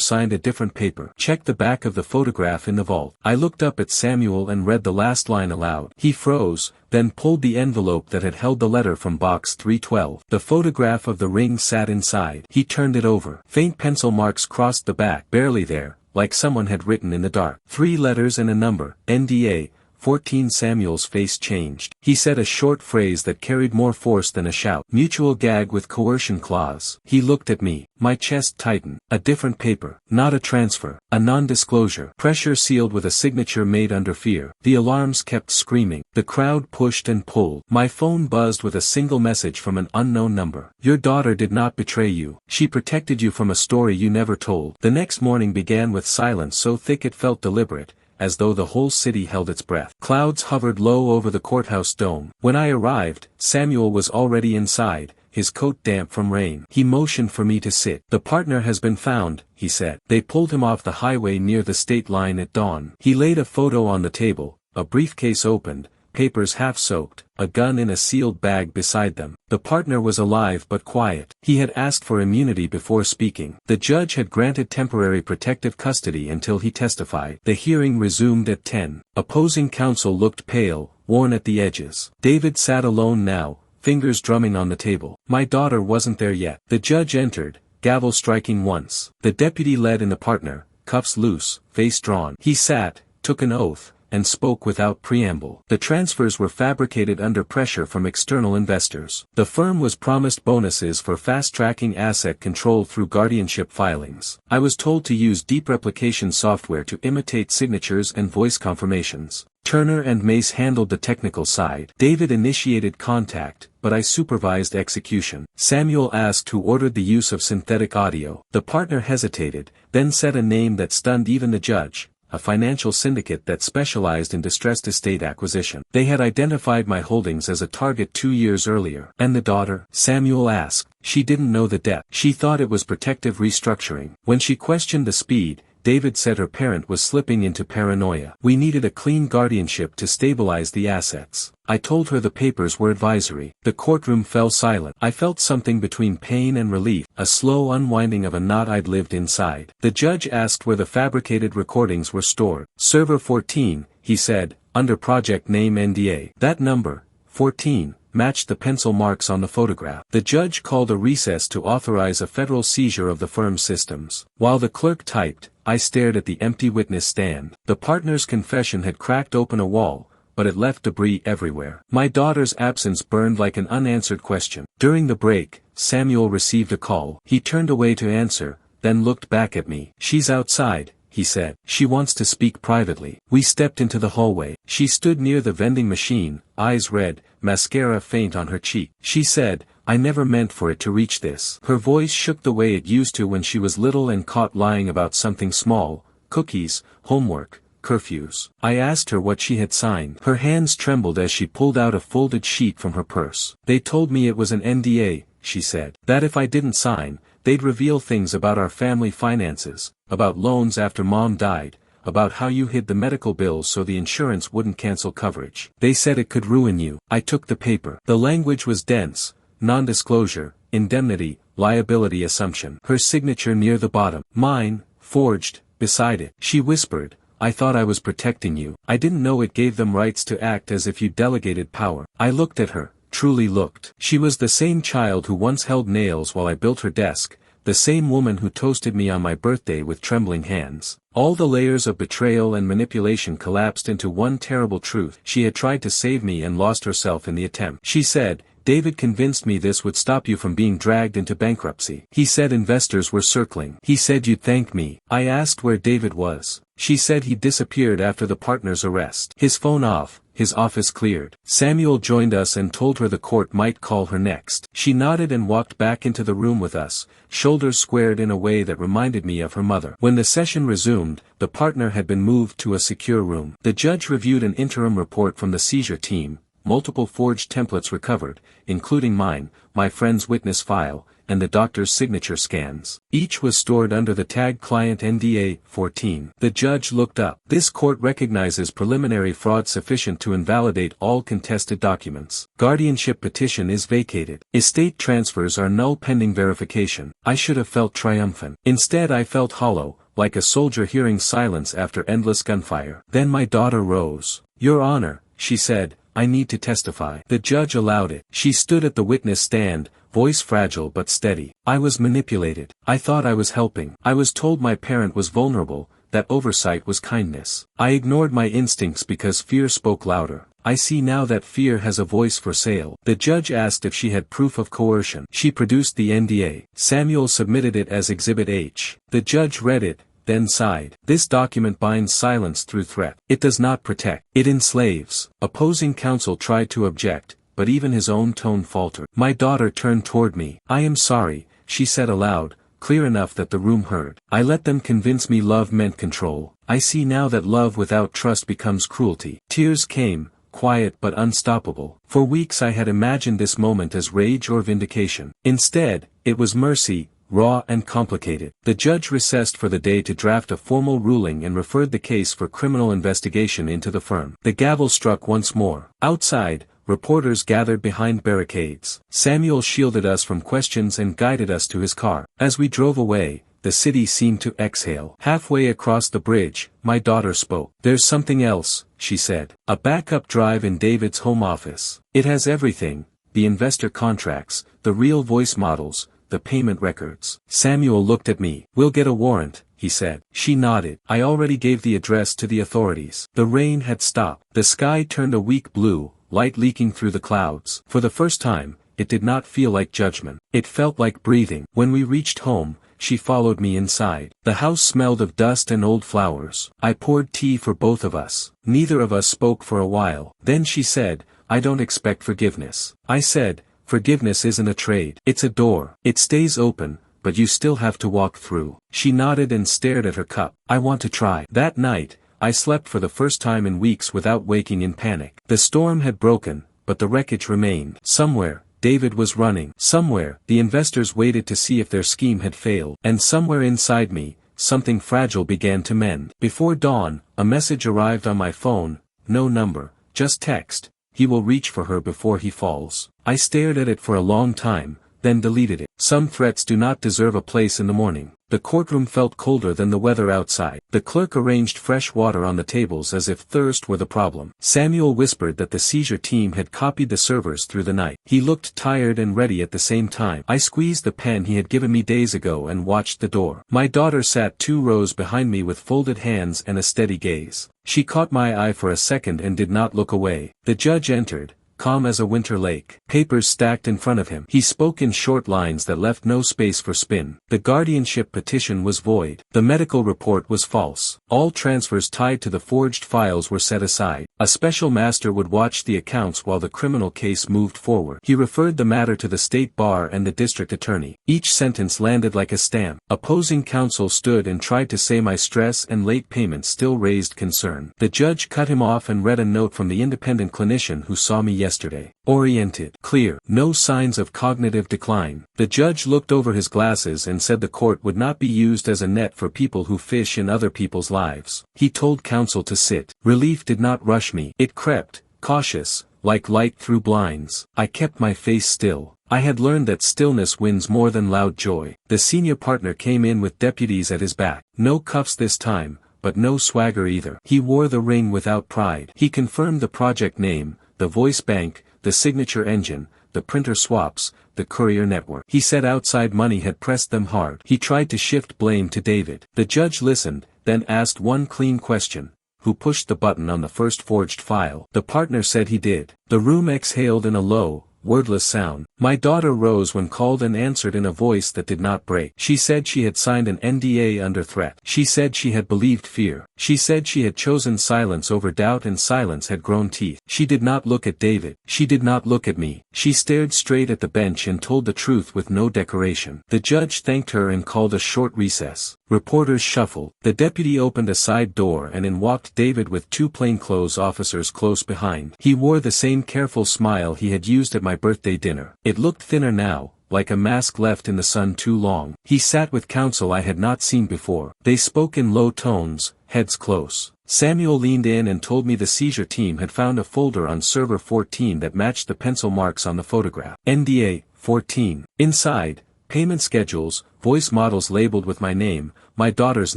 signed a different paper. Check the back of the photograph in the vault. I looked up at Samuel and read the last line aloud. He froze, then pulled the envelope that had held the letter from box 312. The photograph of the ring sat inside. He turned it over. Faint pencil marks crossed the back, barely there, like someone had written in the dark. 3 letters and a number. NDA. 14. Samuel's face changed. He said a short phrase that carried more force than a shout. Mutual gag with coercion clause. He looked at me. My chest tightened. A different paper. Not a transfer. A non-disclosure. Pressure sealed with a signature made under fear. The alarms kept screaming. The crowd pushed and pulled. My phone buzzed with a single message from an unknown number. Your daughter did not betray you. She protected you from a story you never told. The next morning began with silence so thick it felt deliberate, as though the whole city held its breath. Clouds hovered low over the courthouse dome. When I arrived, Samuel was already inside, his coat damp from rain. He motioned for me to sit. The partner has been found, he said. They pulled him off the highway near the state line at dawn. He laid a photo on the table, a briefcase opened, papers half soaked, a gun in a sealed bag beside them. The partner was alive but quiet. He had asked for immunity before speaking. The judge had granted temporary protective custody until he testified. The hearing resumed at 10. Opposing counsel looked pale, worn at the edges. David sat alone now, fingers drumming on the table. My daughter wasn't there yet. The judge entered, gavel striking once. The deputy led in the partner, cuffs loose, face drawn. He sat, took an oath, and spoke without preamble. The transfers were fabricated under pressure from external investors. The firm was promised bonuses for fast-tracking asset control through guardianship filings. I was told to use deep replication software to imitate signatures and voice confirmations. Turner and Mace handled the technical side. David initiated contact, but I supervised execution. Samuel asked who ordered the use of synthetic audio. The partner hesitated, then said a name that stunned even the judge. A financial syndicate that specialized in distressed estate acquisition. They had identified my holdings as a target 2 years earlier. And the daughter? Samuel asked. She didn't know the depth. She thought it was protective restructuring. When she questioned the speed, David said her parent was slipping into paranoia. We needed a clean guardianship to stabilize the assets. I told her the papers were advisory. The courtroom fell silent. I felt something between pain and relief, a slow unwinding of a knot I'd lived inside. The judge asked where the fabricated recordings were stored. Server 14, he said, under project name NDA. That number, 14, matched the pencil marks on the photograph. The judge called a recess to authorize a federal seizure of the firm's systems. While the clerk typed, I stared at the empty witness stand. The partner's confession had cracked open a wall, but it left debris everywhere. My daughter's absence burned like an unanswered question. During the break, Samuel received a call. He turned away to answer, then looked back at me. She's outside, he said. She wants to speak privately. We stepped into the hallway. She stood near the vending machine, eyes red, mascara faint on her cheek. She said, I never meant for it to reach this. Her voice shook the way it used to when she was little and caught lying about something small, cookies, homework, curfews. I asked her what she had signed. Her hands trembled as she pulled out a folded sheet from her purse. They told me it was an NDA, she said. That if I didn't sign, they'd reveal things about our family finances, about loans after Mom died, about how you hid the medical bills so the insurance wouldn't cancel coverage. They said it could ruin you. I took the paper. The language was dense: non-disclosure, indemnity, liability assumption. Her signature near the bottom. Mine, forged, beside it. She whispered, "I thought I was protecting you. I didn't know it gave them rights to act as if you delegated power." I looked at her, truly looked. She was the same child who once held nails while I built her desk, the same woman who toasted me on my birthday with trembling hands. All the layers of betrayal and manipulation collapsed into one terrible truth. She had tried to save me and lost herself in the attempt. She said, "David convinced me this would stop you from being dragged into bankruptcy. He said investors were circling. He said you'd thank me." I asked where David was. She said he disappeared after the partner's arrest. His phone off, his office cleared. Samuel joined us and told her the court might call her next. She nodded and walked back into the room with us, shoulders squared in a way that reminded me of her mother. When the session resumed, the partner had been moved to a secure room. The judge reviewed an interim report from the seizure team, multiple forged templates recovered, including mine, my friend's witness file, and the doctor's signature scans. Each was stored under the tag client NDA 14. The judge looked up. "This court recognizes preliminary fraud sufficient to invalidate all contested documents. Guardianship petition is vacated. Estate transfers are null pending verification." I should have felt triumphant. Instead I felt hollow, like a soldier hearing silence after endless gunfire. Then my daughter rose. "Your Honor," she said, "I need to testify." The judge allowed it. She stood at the witness stand, voice fragile but steady. "I was manipulated. I thought I was helping. I was told my parent was vulnerable, that oversight was kindness. I ignored my instincts because fear spoke louder. I see now that fear has a voice for sale." The judge asked if she had proof of coercion. She produced the NDA. Samuel submitted it as Exhibit H. The judge read it, then sighed. "This document binds silence through threat. It does not protect. It enslaves." Opposing counsel tried to object, but even his own tone faltered. My daughter turned toward me. "I am sorry," she said aloud, clear enough that the room heard. "I let them convince me love meant control. I see now that love without trust becomes cruelty." Tears came, quiet but unstoppable. For weeks I had imagined this moment as rage or vindication. Instead, it was mercy, raw and complicated. The judge recessed for the day to draft a formal ruling and referred the case for criminal investigation into the firm. The gavel struck once more. Outside, reporters gathered behind barricades. Samuel shielded us from questions and guided us to his car. As we drove away, the city seemed to exhale. Halfway across the bridge, my daughter spoke. "There's something else," she said. "A backup drive in David's home office. It has everything: the investor contracts, the real voice models, the payment records." Samuel looked at me. "We'll get a warrant," he said. She nodded. I already gave the address to the authorities. The rain had stopped. The sky turned a weak blue, light leaking through the clouds. For the first time, it did not feel like judgment. It felt like breathing. When we reached home, she followed me inside. The house smelled of dust and old flowers. I poured tea for both of us. Neither of us spoke for a while. Then she said, "I don't expect forgiveness." I said, "Forgiveness isn't a trade. It's a door. It stays open, but you still have to walk through." She nodded and stared at her cup. "I want to try." That night, I slept for the first time in weeks without waking in panic. The storm had broken, but the wreckage remained. Somewhere, David was running. Somewhere, the investors waited to see if their scheme had failed. And somewhere inside me, something fragile began to mend. Before dawn, a message arrived on my phone: "No number, just text. He will reach for her before he falls." I stared at it for a long time, then deleted it. Some threats do not deserve a place in the morning. The courtroom felt colder than the weather outside. The clerk arranged fresh water on the tables as if thirst were the problem. Samuel whispered that the seizure team had copied the servers through the night. He looked tired and ready at the same time. I squeezed the pen he had given me days ago and watched the door. My daughter sat 2 rows behind me with folded hands and a steady gaze. She caught my eye for a second and did not look away. The judge entered, calm as a winter lake. Papers stacked in front of him. He spoke in short lines that left no space for spin. The guardianship petition was void. The medical report was false. All transfers tied to the forged files were set aside. A special master would watch the accounts while the criminal case moved forward. He referred the matter to the state bar and the district attorney. Each sentence landed like a stamp. Opposing counsel stood and tried to say my stress and late payments still raised concern. The judge cut him off and read a note from the independent clinician who saw me yesterday. Oriented, clear, no signs of cognitive decline. The judge looked over his glasses and said the court would not be used as a net for people who fish in other people's lives. He told counsel to sit. Relief did not rush me. It crept, cautious, like light through blinds. I kept my face still. I had learned that stillness wins more than loud joy. The senior partner came in with deputies at his back. No cuffs this time, but no swagger either. He wore the ring without pride. He confirmed the project name, the voice bank, the signature engine, the printer swaps, the courier network. He said outside money had pressed them hard. He tried to shift blame to David. The judge listened, then asked one clean question. Who pushed the button on the first forged file? The partner said he did. The room exhaled in a low, wordless sound. My daughter rose when called and answered in a voice that did not break. She said she had signed an NDA under threat. She said she had believed fear. She said she had chosen silence over doubt and silence had grown teeth. She did not look at David. She did not look at me. She stared straight at the bench and told the truth with no decoration. The judge thanked her and called a short recess. Reporters shuffled. The deputy opened a side door and in walked David with two plainclothes officers close behind. He wore the same careful smile he had used at my birthday dinner. It looked thinner now, like a mask left in the sun too long. He sat with counsel I had not seen before. They spoke in low tones, heads close. Samuel leaned in and told me the seizure team had found a folder on server 14 that matched the pencil marks on the photograph. NDA, 14. Inside, payment schedules, voice models labeled with my name, my daughter's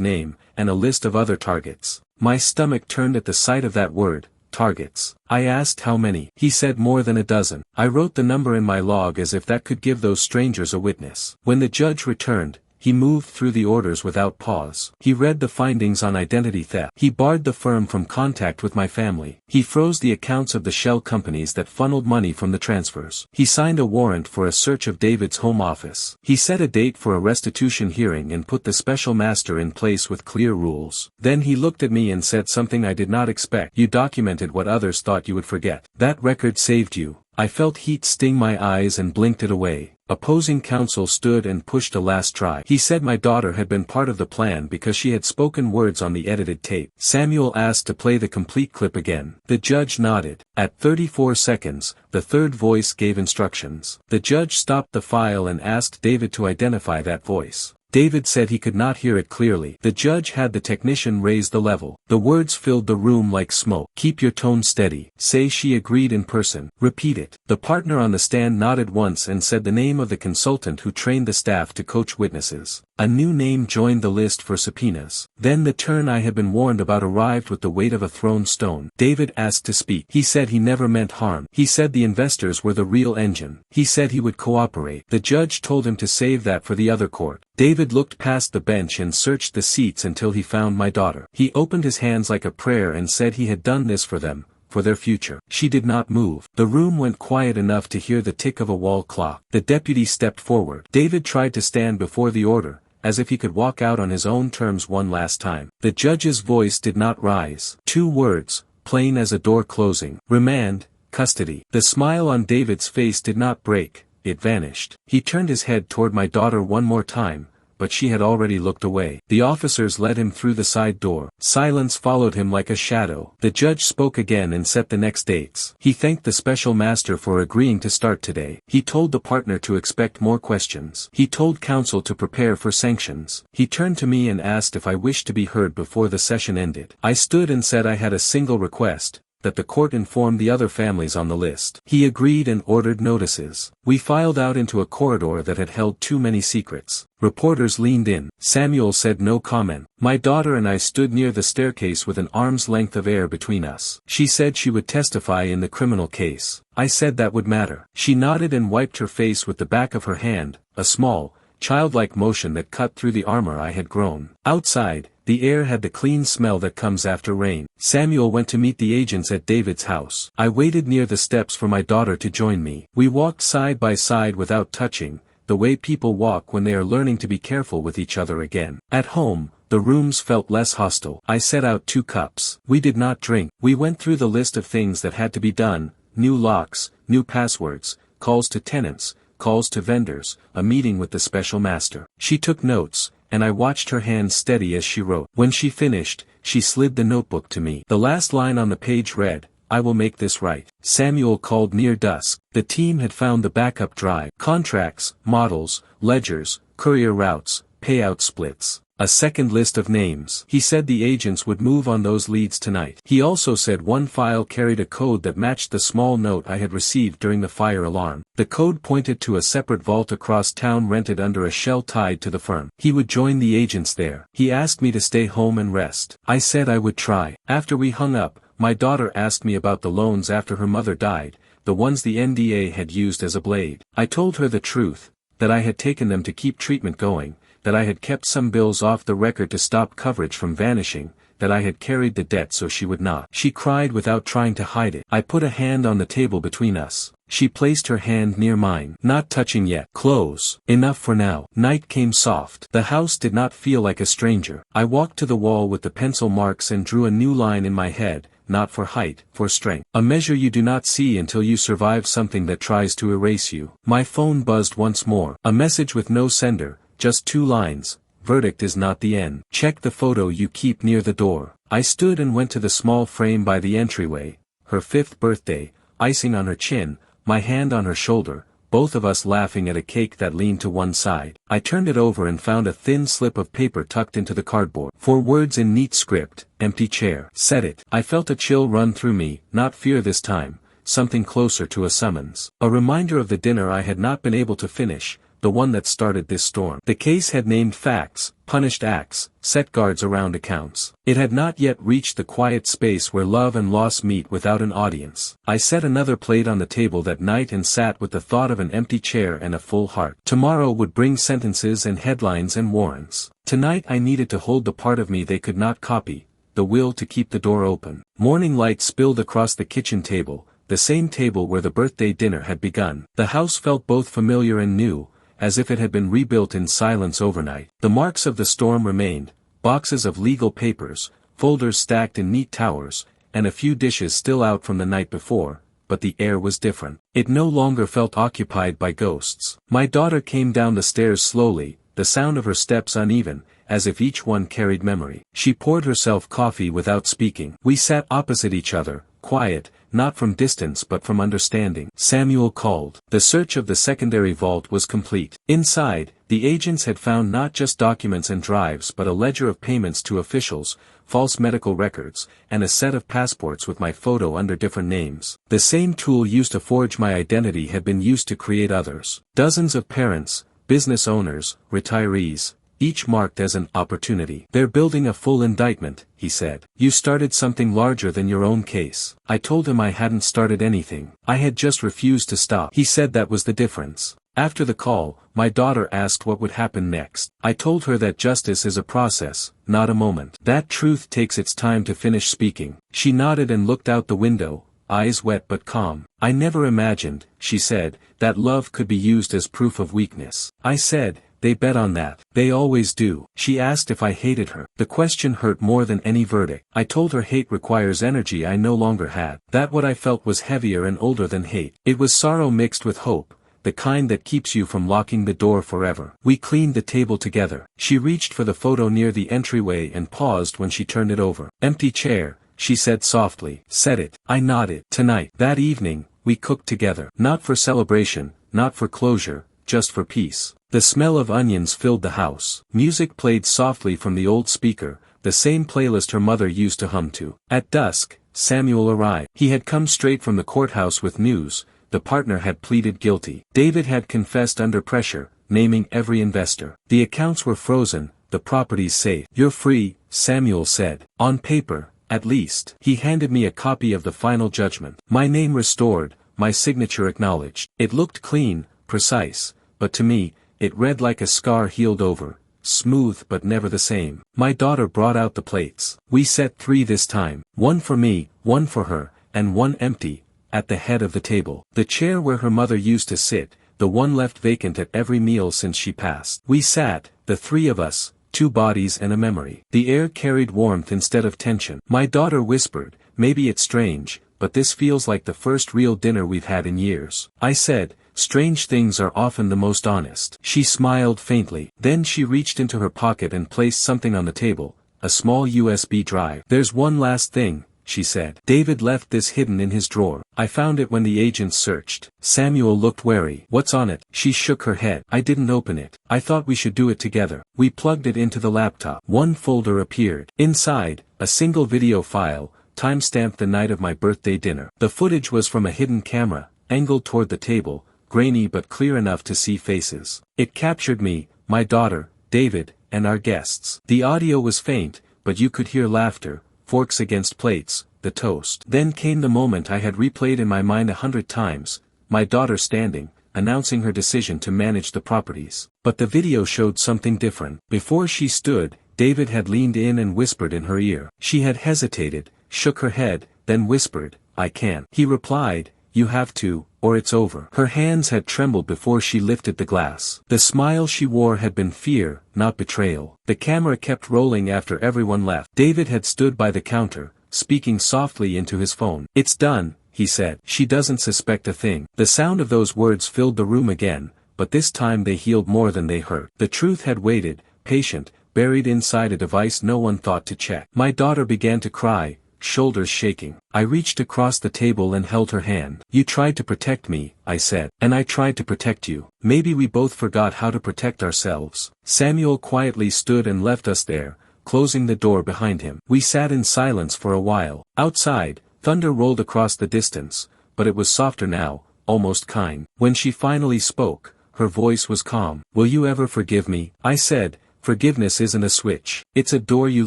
name, and a list of other targets. My stomach turned at the sight of that word, targets. I asked how many. He said more than a dozen. I wrote the number in my log as if that could give those strangers a witness. When the judge returned, he moved through the orders without pause. He read the findings on identity theft. He barred the firm from contact with my family. He froze the accounts of the shell companies that funneled money from the transfers. He signed a warrant for a search of David's home office. He set a date for a restitution hearing and put the special master in place with clear rules. Then he looked at me and said something I did not expect. You documented what others thought you would forget. That record saved you. I felt heat sting my eyes and blinked it away. Opposing counsel stood and pushed a last try. He said my daughter had been part of the plan because she had spoken words on the edited tape. Samuel asked to play the complete clip again. The judge nodded. At 34 seconds, the third voice gave instructions. The judge stopped the file and asked David to identify that voice. David said he could not hear it clearly. The judge had the technician raise the level. The words filled the room like smoke. Keep your tone steady. Say she agreed in person. Repeat it. The partner on the stand nodded once and said the name of the consultant who trained the staff to coach witnesses. A new name joined the list for subpoenas. Then the turn I had been warned about arrived with the weight of a thrown stone. David asked to speak. He said he never meant harm. He said the investors were the real engine. He said he would cooperate. The judge told him to save that for the other court. David looked past the bench and searched the seats until he found my daughter. He opened his hands like a prayer and said he had done this for them, for their future. She did not move. The room went quiet enough to hear the tick of a wall clock. The deputy stepped forward. David tried to stand before the order, as if he could walk out on his own terms one last time. The judge's voice did not rise. 2 words, plain as a door closing. Remand, custody. The smile on David's face did not break. It vanished. He turned his head toward my daughter one more time, but she had already looked away. The officers led him through the side door. Silence followed him like a shadow. The judge spoke again and set the next dates. He thanked the special master for agreeing to start today. He told the partner to expect more questions. He told counsel to prepare for sanctions. He turned to me and asked if I wished to be heard before the session ended. I stood and said I had a single request, that the court inform the other families on the list. He agreed and ordered notices. We filed out into a corridor that had held too many secrets. Reporters leaned in. Samuel said no comment. My daughter and I stood near the staircase with an arm's length of air between us. She said she would testify in the criminal case. I said that would matter. She nodded and wiped her face with the back of her hand, a small, childlike motion that cut through the armor I had grown. Outside, the air had the clean smell that comes after rain. Samuel went to meet the agents at David's house. I waited near the steps for my daughter to join me. We walked side by side without touching, the way people walk when they are learning to be careful with each other again. At home, the rooms felt less hostile. I set out 2 cups. We did not drink. We went through the list of things that had to be done: new locks, new passwords, calls to tenants, calls to vendors, a meeting with the special master. She took notes, and I watched her hands steady as she wrote. When she finished, she slid the notebook to me. The last line on the page read, "I will make this right." Samuel called near dusk. The team had found the backup drive: contracts, models, ledgers, courier routes, payout splits. A second list of names. He said the agents would move on those leads tonight. He also said one file carried a code that matched the small note I had received during the fire alarm. The code pointed to a separate vault across town rented under a shell tied to the firm. He would join the agents there. He asked me to stay home and rest. I said I would try. After we hung up, my daughter asked me about the loans after her mother died, the ones the NDA had used as a blade. I told her the truth, that I had taken them to keep treatment going, that I had kept some bills off the record to stop coverage from vanishing, that I had carried the debt so she would not. She cried without trying to hide it. I put a hand on the table between us. She placed her hand near mine. "Not touching yet. Close. Enough for now." Night came soft. The house did not feel like a stranger. I walked to the wall with the pencil marks and drew a new line in my head: not for height, for strength. A measure you do not see until you survive something that tries to erase you. My phone buzzed once more. A message with no sender. Just 2 lines: "Verdict is not the end. Check the photo you keep near the door." I stood and went to the small frame by the entryway. Her 5th birthday, icing on her chin, my hand on her shoulder, both of us laughing at a cake that leaned to one side. I turned it over and found a thin slip of paper tucked into the cardboard. 4 words in neat script: "Empty chair." Said it. I felt a chill run through me, not fear this time, something closer to a summons. A reminder of the dinner I had not been able to finish, the one that started this storm. The case had named facts, punished acts, set guards around accounts. It had not yet reached the quiet space where love and loss meet without an audience. I set another plate on the table that night and sat with the thought of an empty chair and a full heart. Tomorrow would bring sentences and headlines and warrants. Tonight I needed to hold the part of me they could not copy, the will to keep the door open. Morning light spilled across the kitchen table, the same table where the birthday dinner had begun. The house felt both familiar and new, as if it had been rebuilt in silence overnight. The marks of the storm remained: boxes of legal papers, folders stacked in neat towers, and a few dishes still out from the night before, but the air was different. It no longer felt occupied by ghosts. My daughter came down the stairs slowly, the sound of her steps uneven, as if each one carried memory. She poured herself coffee without speaking. We sat opposite each other, quiet, not from distance but from understanding. Samuel called. The search of the secondary vault was complete. Inside, the agents had found not just documents and drives but a ledger of payments to officials, false medical records, and a set of passports with my photo under different names. The same tool used to forge my identity had been used to create others. Dozens of parents, business owners, retirees, each marked as an opportunity. "They're building a full indictment," he said. "You started something larger than your own case." I told him I hadn't started anything. I had just refused to stop. He said that was the difference. After the call, my daughter asked what would happen next. I told her that justice is a process, not a moment. That truth takes its time to finish speaking. She nodded and looked out the window, eyes wet but calm. "I never imagined," she said, "that love could be used as proof of weakness." I said, "They bet on that. They always do." She asked if I hated her. The question hurt more than any verdict. I told her hate requires energy I no longer had. That what I felt was heavier and older than hate. It was sorrow mixed with hope, the kind that keeps you from locking the door forever. We cleaned the table together. She reached for the photo near the entryway and paused when she turned it over. "Empty chair," she said softly. "Said it." I nodded. Tonight, that evening, we cooked together. Not for celebration, not for closure, just for peace. The smell of onions filled the house. Music played softly from the old speaker, the same playlist her mother used to hum to. At dusk, Samuel arrived. He had come straight from the courthouse with news: the partner had pleaded guilty. David had confessed under pressure, naming every investor. The accounts were frozen, the properties safe. "You're free," Samuel said. "On paper, at least." He handed me a copy of the final judgment. My name restored, my signature acknowledged. It looked clean, precise, but to me, It read like a scar healed over, smooth but never the same. My daughter brought out the plates. We set 3 this time, one for me, one for her, and one empty, at the head of the table. The chair where her mother used to sit, the one left vacant at every meal since she passed. We sat, the 3 of us, 2 bodies and a memory. The air carried warmth instead of tension. My daughter whispered, "Maybe it's strange, but this feels like the first real dinner we've had in years." I said, "Strange things are often the most honest." She smiled faintly. Then she reached into her pocket and placed something on the table, a small USB drive. "There's one last thing," she said. "David left this hidden in his drawer. I found it when the agents searched." Samuel looked wary. "What's on it?" She shook her head. "I didn't open it. I thought we should do it together." We plugged it into the laptop. One folder appeared. Inside, a single video file, time-stamped the night of my birthday dinner. The footage was from a hidden camera, angled toward the table, grainy but clear enough to see faces. It captured me, my daughter, David, and our guests. The audio was faint, but you could hear laughter, forks against plates, the toast. Then came the moment I had replayed in my mind 100 times, my daughter standing, announcing her decision to manage the properties. But the video showed something different. Before she stood, David had leaned in and whispered in her ear. She had hesitated, shook her head, then whispered, "I can't." He replied, "You have to, or it's over." Her hands had trembled before she lifted the glass. The smile she wore had been fear, not betrayal. The camera kept rolling after everyone left. David had stood by the counter, speaking softly into his phone. "It's done," he said. "She doesn't suspect a thing." The sound of those words filled the room again, but this time they healed more than they hurt. The truth had waited, patient, buried inside a device no one thought to check. My daughter began to cry, shoulders shaking. I reached across the table and held her hand. "You tried to protect me," I said. "And I tried to protect you. Maybe we both forgot how to protect ourselves." Samuel quietly stood and left us there, closing the door behind him. We sat in silence for a while. Outside, thunder rolled across the distance, but it was softer now, almost kind. When she finally spoke, her voice was calm. "Will you ever forgive me?" I said, "Forgiveness isn't a switch. It's a door you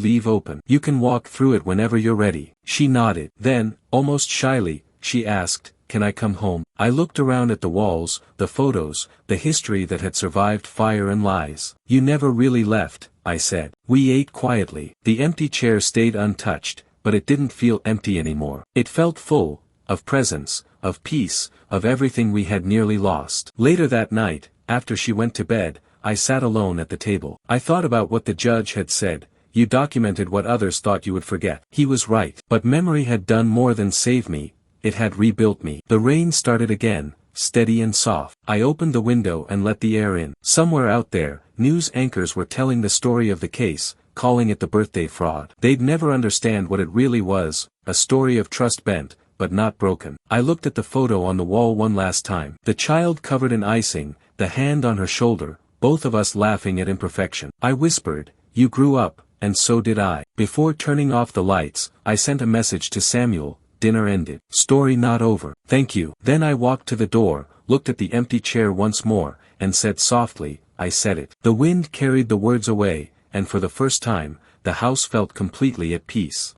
leave open. You can walk through it whenever you're ready." She nodded. Then, almost shyly, she asked, "Can I come home?" I looked around at the walls, the photos, the history that had survived fire and lies. "You never really left," I said. We ate quietly. The empty chair stayed untouched, but it didn't feel empty anymore. It felt full, of presence, of peace, of everything we had nearly lost. Later that night, after she went to bed, I sat alone at the table. I thought about what the judge had said. "You documented what others thought you would forget." He was right. But memory had done more than save me, it had rebuilt me. The rain started again, steady and soft. I opened the window and let the air in. Somewhere out there, news anchors were telling the story of the case, calling it the birthday fraud. They'd never understand what it really was, a story of trust bent, but not broken. I looked at the photo on the wall one last time. The child covered in icing, the hand on her shoulder, both of us laughing at imperfection. I whispered, "You grew up, and so did I." Before turning off the lights, I sent a message to Samuel, "Dinner ended. Story not over. Thank you." Then I walked to the door, looked at the empty chair once more, and said softly, "I said it." The wind carried the words away, and for the first time, the house felt completely at peace.